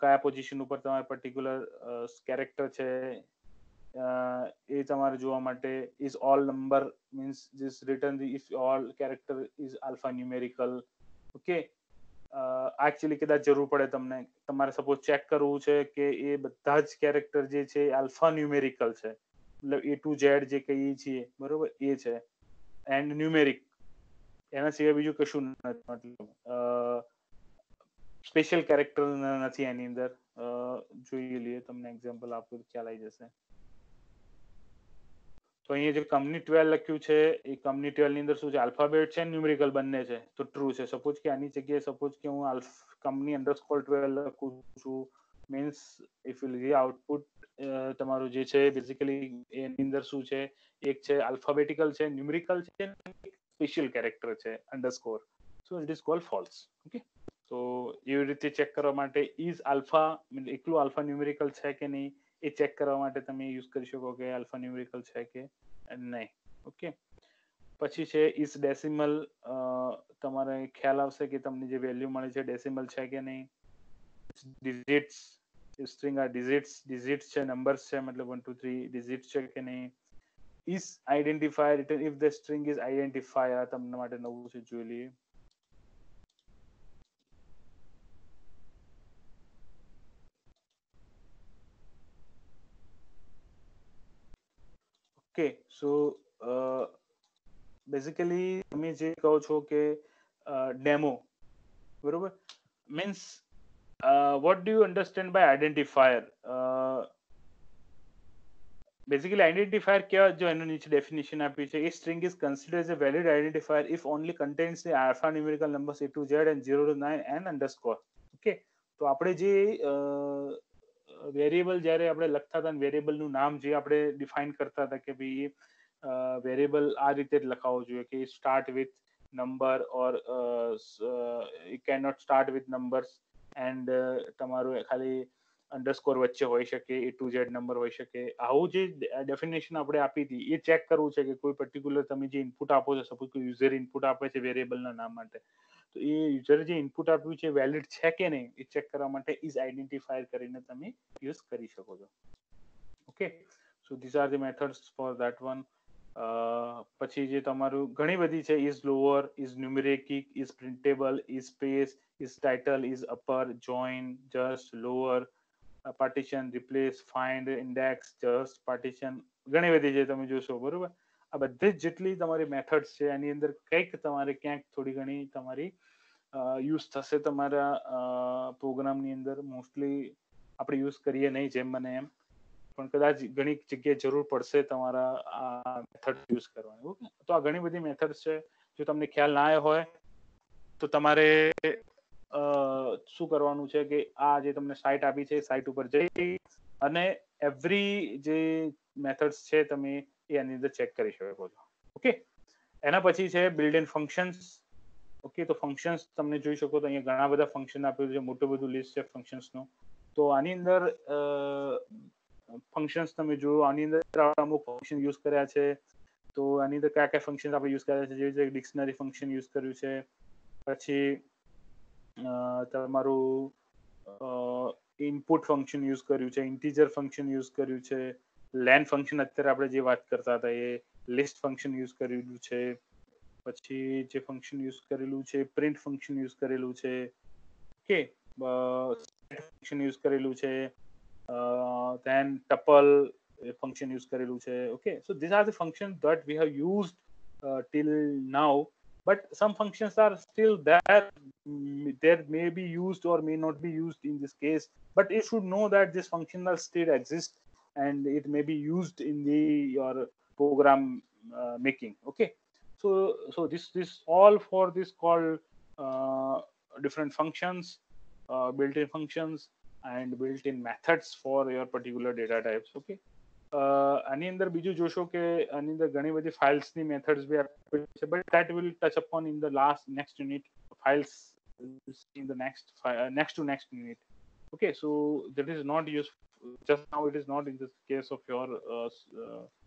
કયા પોઝિશન ઉપર તમારે પર્ટિક્યુલર કેરેક્ટર છે એ તમારે જોવા માટે. is all number means this return the if all character is alphanumerical. okay, actually કદાચ જરૂર પડે તમને, તમારે સપોઝ ચેક કરવું છે કે એ બધા જ કેરેક્ટર જે છે આલ્ફા ન્યુમેરિકલ છે, મતલબ A to Z જે કહીએ છીએ બરોબર એ છે એન્ડ ન્યુમેરિક, એના સિવાય બીજું કશું નથી, મતલબ સ્પેશિયલ કેરેક્ટર નથી એની અંદર. જોઈ લઈએ, તમને એક્ઝામ્પલ આપું ખ્યાલ આવી જશે. તો અહીંયા જે કંપની 12 લખ્યું છે એ કંપની 12 ની અંદર શું છે, આલ્ફાબેટ છે ન્યુમેરિકલ બંને છે, તો ટ્રુ છે. સપોઝ કે આની જગ્યાએ સપોઝ કે હું કંપની અંડરસ્કોર 12 લખું છું, મીન્સ ઇફ યુ લી આઉટપુટ તમારું જે છે બેઝિકલી એની અંદર શું છે, એક છે આલ્ફાબેટિકલ છે, ન્યુમેરિકલ છે, સ્પેશિયલ કેરેક્ટર છે underscore, so it is cold false. Okay, તો એવી રીતે ચેક કરવા માટે ઇઝ આલ્ફા એકલું આલ્ફા ન્યુમેરિકલ છે કે નહીં એ ચેક કરવા માટે તમે યુઝ કરી શકો કે આલ્ફા ન્યુમેરિકલ છે કે નહીં. ઓકે, પછી છે ઇઝ ડેસિમલ, તમારે ખ્યાલ આવશે કે તમને જે વેલ્યુ મળે છે ડેસિમલ છે કે નહીં. ડિજિટ્સ, સ્ટ્રિંગ આ ડિજિટ્સ છે, નંબર્સ છે, મતલબ 1 2 3 ડિજિટ્સ છે કે નહીં. Is identifier, return if the string is identifier, તમને માટે નવું છે, જોઈ લઈએ. ઓકે, સો બેઝિકલી તમે જે કહો છો કે ડેમો બરોબર, means what do you understand by identifier? Basically identifier કેવા, જો એનું નીચે ડેફિનેશન આપી છે, a string is considered as a valid identifier if only contains the alpha numerical numbers A to Z and 0 to 9 and underscore. Okay, તો આપણે જે variable જ્યારે આપણે લખતા હતા, વેરિયેબલનું નામ જે આપણે ડિફાઇન કરતા હતા કે ભાઈ વેરિયેબલ આ રીતે જ લખાવવો જોઈએ કે start with number or it cannot start with numbers and તમારું ખાલી અંડરસ્કોર વચ્ચે હોઈ શકે, A to Z નંબર હોઈ શકે. આવું જે ડેફિનેશન આપણે આપી હતી એ ચેક કરવું છે કે કોઈ પર્ટિક્યુલર તમે જે ઇનપુટ આપો છો, સપોઝ કોઈ યુઝર ઇનપુટ આપે છે વેરિયેબલના નામ માટે, તો એ યુઝર જે ઇનપુટ આપ્યું છે વેલિડ છે કે નહીં એ ચેક કરવા માટે ઇઝ આઈડેન્ટિફાયર કરીને તમે યુઝ કરી શકો છો. Okay, so this are the methods for that one. પછી જે તમારું ઘણી બધી છે, is lower, is numeric, is printable, is space, is title, is upper, join, just, lower, partition, replace, find, index, just, partition, ઘણી બધી છે તમે જોશો બરોબર. આ બધી જ જેટલી તમારી મેથડ્સ છે એની અંદર કંઈક તમારે ક્યાંક થોડી ઘણી તમારી યુઝ થશે તમારા પ્રોગ્રામની અંદર. મોસ્ટલી આપણે યુઝ કરીએ નહીં જેમ બને એમ, પણ કદાચ ઘણી જગ્યાએ જરૂર પડશે તમારા આ મેથડ યુઝ કરવાની. ઓકે, તો આ ઘણી બધી મેથડ્સ છે. જો તમને ખ્યાલ ના આવ્યો હોય તો તમારે શું કરવાનું છે કે આ જે તમને સાઇટ આપી છે સાઇટ ઉપર જઈ અને એવરી જે મેથડ્સ છે તમે એ આની અંદર ચેક કરી શકો છો. ઓકે, એના પછી છે બિલ્ટ ઇન ફંક્શન્સ. ઓકે, તો ફંક્શન્સ તમને જોઈ શકો તો અહીંયા ઘણા બધા ફંક્શન આપેલું છે, મોટું બધું લિસ્ટ છે ફંક્શન્સનું. તો આની અંદર ફંક્શન્સ તમે જુઓ, આની અંદર અમુક ફંક્શન યુઝ કર્યા છે. તો આની અંદર કયા કયા ફંક્શન આપણે યુઝ કર્યા છે, જેવી રીતે ડિક્શનરી ફંક્શન યુઝ કર્યું છે, પછી તમારું ઇનપુટ ફંક્શન યુઝ કર્યું છે, ઇન્ટીજર ફંક્શન યુઝ કર્યું છે, લેન ફંક્શન અત્યારે આપણે જે વાત કરતા હતા એ, લિસ્ટ ફંક્શન યુઝ કરેલું છે, પછી જે ફંક્શન યુઝ કરેલું છે પ્રિન્ટ ફંક્શન યુઝ કરેલું છે. ઓકે, ફંક્શન યુઝ કરેલું છે, then tuple function use કરેલું છે. Okay, so these are the functions that we have used till now, but some functions are still there, there may be used or may not be used in this case, but you should know that this functional still exists and it may be used in your program making. Okay, so this all for this called different functions, built-in functions and built-in methods for your particular data types. Okay, આની અંદર બીજું જોશો કે આની અંદર ઘણી બધી files ની મેથડ્સ બી આપેલી છે, but that will touch upon in the next unit. Files in the next to next unit. Okay, so that is not useful just now. It is not in the case of your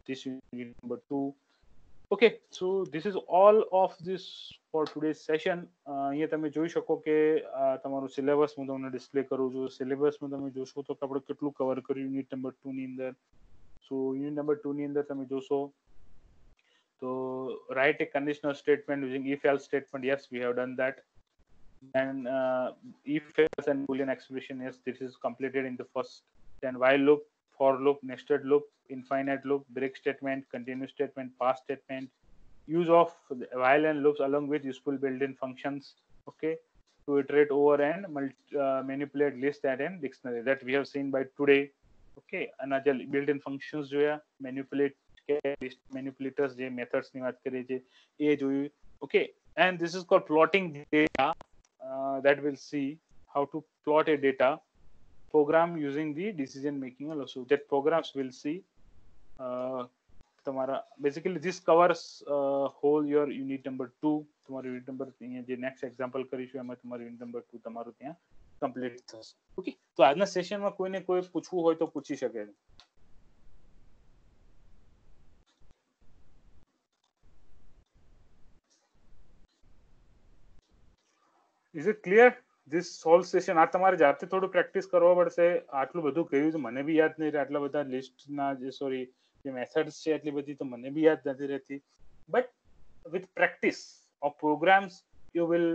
this unit number 2. Okay, so this is all of this for today's session. અહીંયા તમે જોઈ શકો કે તમારું syllabus હું તમને display કરું છું. સિલેબસમાં તમે જોશો તો આપણે કેટલું કવર કર્યું યુનિટ નંબર 2 ની અંદર. સો યુનિટ નંબર 2 ની અંદર તમે જોશો તો write a conditional statement using if else statement. Yes, we have done that. And if else and boolean expression, yes, this is completed in the first. Then while loop, for loop, nested loop, infinite loop, break statement, continuous statement, pass statement, use of while and loops along with useful built-in functions. Okay, to iterate over and manipulate list and dictionary, that we have seen by today. Okay, another built-in functions जो है manipulate के list manipulators जे methods ની વાત કરીએ છીએ એ જોયું. Okay, and this is called plotting data. That will see how to plot a data program using the decision making also. That programs will see તમારા basically this covers whole your unit number 2. તમારું unit number જે next example કરીશું એમાં તમારું unit number 2 તમારું ત્યાં complete થશે. Okay, તો આજના સેશનમાં કોઈને કોઈ પૂછવું હોય તો પૂછી શકે. Is it clear? This whole session આ તમારે જાતે થોડું પ્રેક્ટિસ કરવા પડશે. આટલું બધું કહ્યું છે મને બી યાદ નહીં રહે. આટલા બધા લિસ્ટના જે સોરી જે મેથડ્સ છે એટલી બધી તો મને બી યાદ નથી રહેતી. But with practice of programs you will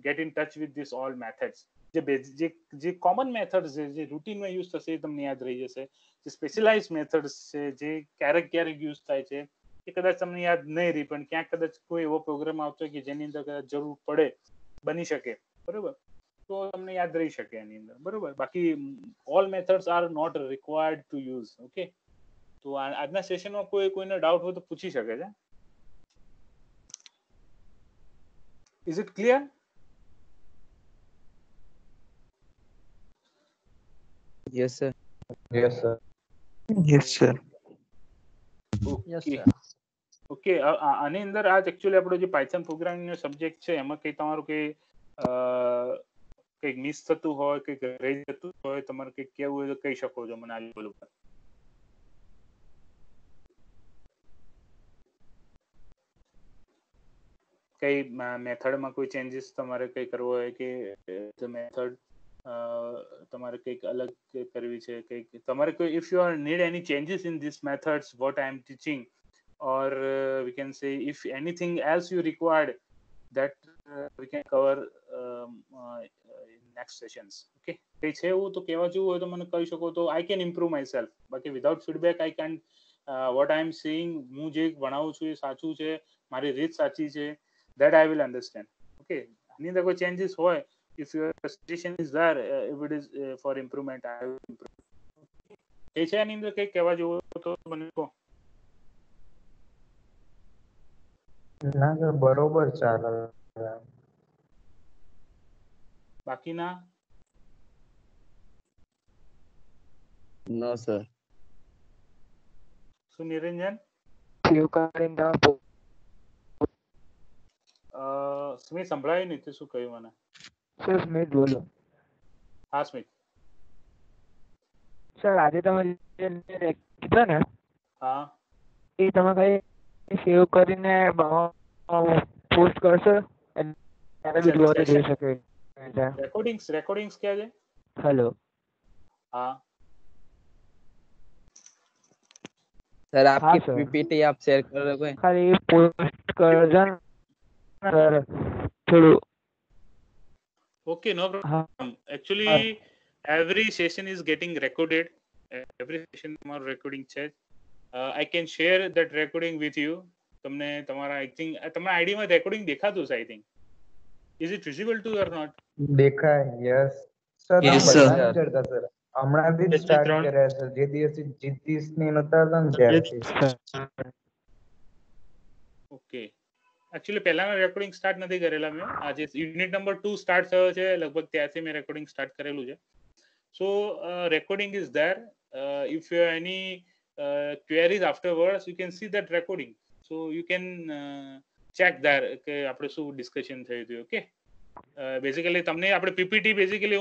get in touch with this all methods. જે common methods છે જે રૂટીનમાં યુઝ થશે એ તમને યાદ રહી જશે. જે સ્પેશિયલાઇઝ મેથડ્સ છે જે ક્યારેક ક્યારેક યુઝ થાય છે એ કદાચ તમને યાદ નહીં રહી, પણ ક્યાંક કદાચ કોઈ એવો પ્રોગ્રામ આવતો હોય કે જેની અંદર કદાચ જરૂર પડે, બની શકે, બરોબર, તો તમને યાદ રહી શકે એની અંદર, બરોબર. બાકી all methods are not required to use. Okay, તો આજના સેશનમાં કોઈને ડાઉટ હોય તો પૂછી શકે છે. Is it clear? Yes sir. Yes sir. Yes sir. Okay, આની અંદર આજ એકચ્યુઅલી આપણો જે પાયથન પ્રોગ્રામિંગ નો સબ્જેક્ટ છે એમાં કઈ તમારું કઈ મિસ થતું હોય, કઈ રહી જતું હોય, તમારે કઈ કેવું હોય તો કહી શકો છો મને આ લેવલ ઉપર. કઈ મેથડમાં કોઈ ચેન્જીસ તમારે કઈ કરવો હોય કે મેથડ તમારે કંઈક અલગ કરવી છે, કંઈક તમારે કોઈ if you are need any changes in these methods what I am teaching, or we can say if anything else you required, that we can cover in next sessions. Okay, કઈ છે એવું તો કહેવા જેવું હોય તો મને કહી શકો તો I can improve myself. બાકી without feedback I can what I am saying, હું જે ભણાવું છું એ સાચું છે, મારી રીત સાચી છે, that I will understand. Okay, આની અંદર કોઈ changes હોય, if your suggestion is there, if it is for improvement, I will improve. એ છે આની અંદર કંઈક કહેવા જેવું તો મને કહો. ના સર બરોબર ચાલે. બાકીના No sir. શું નિરંજન? સ્મિત સંભળાયું નહીં, તે શું કહ્યું મને? સર સ્મિત બોલો. હા સ્મિત. સર આજે તમે જે કીધા ને હા એ તમે કઈ સેવ કરીને પોસ્ટ કરશો ત્યારે બી જોઈ શકે. રેકોર્ડિંગ્સ ક્યાં છે? હેલો. हाँ सर आपकी पीपीटी आप शेयर कर रहे हो खाली पोस्ट कर देना सर थोड़ो. Okay, no problem. Actually every session is getting recorded. Every session તમારું recording છે. I can share that recording with you. તમને તમારા I think તમારા ID માં recording દેખાતું છે I think. Is it visible to you or not? દેખાય. Yes sir. Yes sir. કરતા સર હમણાંથી જ સ્ટાર્ટ કર્યા છે જે દિવસે જીતીશ ને નતા હતા ને ત્યારથી. ઓકે, એકચ્યુઅલી પહેલાના રેકોર્ડિંગ સ્ટાર્ટ નથી કરેલા મેં. આજે યુનિટ નંબર 2 સ્ટાર્ટ થયો છે, લગભગ ત્યારથી મેં રેકોર્ડિંગ સ્ટાર્ટ કરેલું છે. So recording is there. If you have any queries afterwards, you can see that recording. So you can check there કે આપણે શું ડિસ્કશન થયું હતું. ઓકે, બેઝિકલી તમને આપણે પીપીટી બેઝિકલી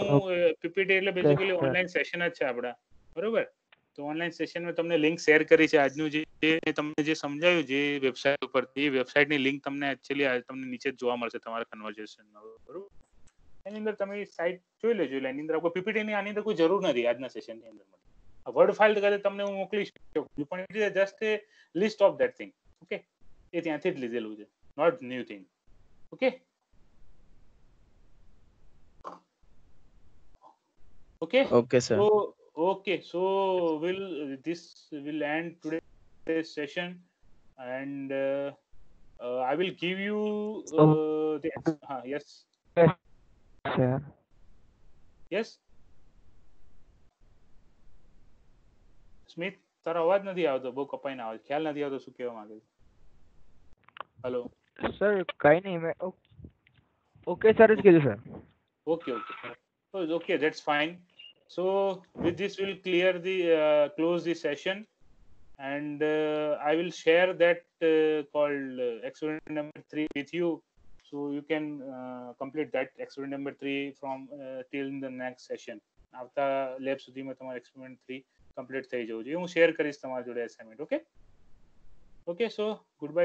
પીપીટી એટલે બેઝિકલી ઓનલાઈન સેશન જ છે આપણા, બરોબર? તો ઓનલાઈન સેશનમાં તમને લિંક શેર કરી છે. આજનું જે તમને જે સમજાયું જે વેબસાઇટ ઉપર, એ વેબસાઇટની લિંક તમને એકચ્યુઅલી તમને નીચે જ જોવા મળશે તમારા કન્વર્ઝેશનમાં, બરોબર? એની અંદર તમે સાઇટ જોઈ લેજો. એટલે એની અંદર કોઈ પીપીટીની આની અંદર કોઈ જરૂર નથી આજના સેશનની અંદર. વર્ડ ફાઇલ કદાચ તમને હું મોકલી શકું, પણ it is just a list of that thing. Okay, એ ત્યાંથી જ લીધેલું છે, not new thing. Okay, Okay, sir. So this will end today's session, and I will give you yes સ્મિત, તારો અવાજ નથી આવતો, બહુ કપાઈને આવે, ખ્યાલ નથી આવતો શું કહેવા માંગે છે. હેલો સર, કઈ નહીં, મેં ઓકે સર જ કીધું sir. Okay, that's fine. So with this we'll clear the close the session, and I will share that called experiment number 3 with you, so you can complete that experiment number 3 from till the next session. આવતા lab સુધીમાં તમારો experiment 3 complete થઈ જવું જોઈએ. હું share કરીશ તમારી જોડે assignment. Okay, so goodbye.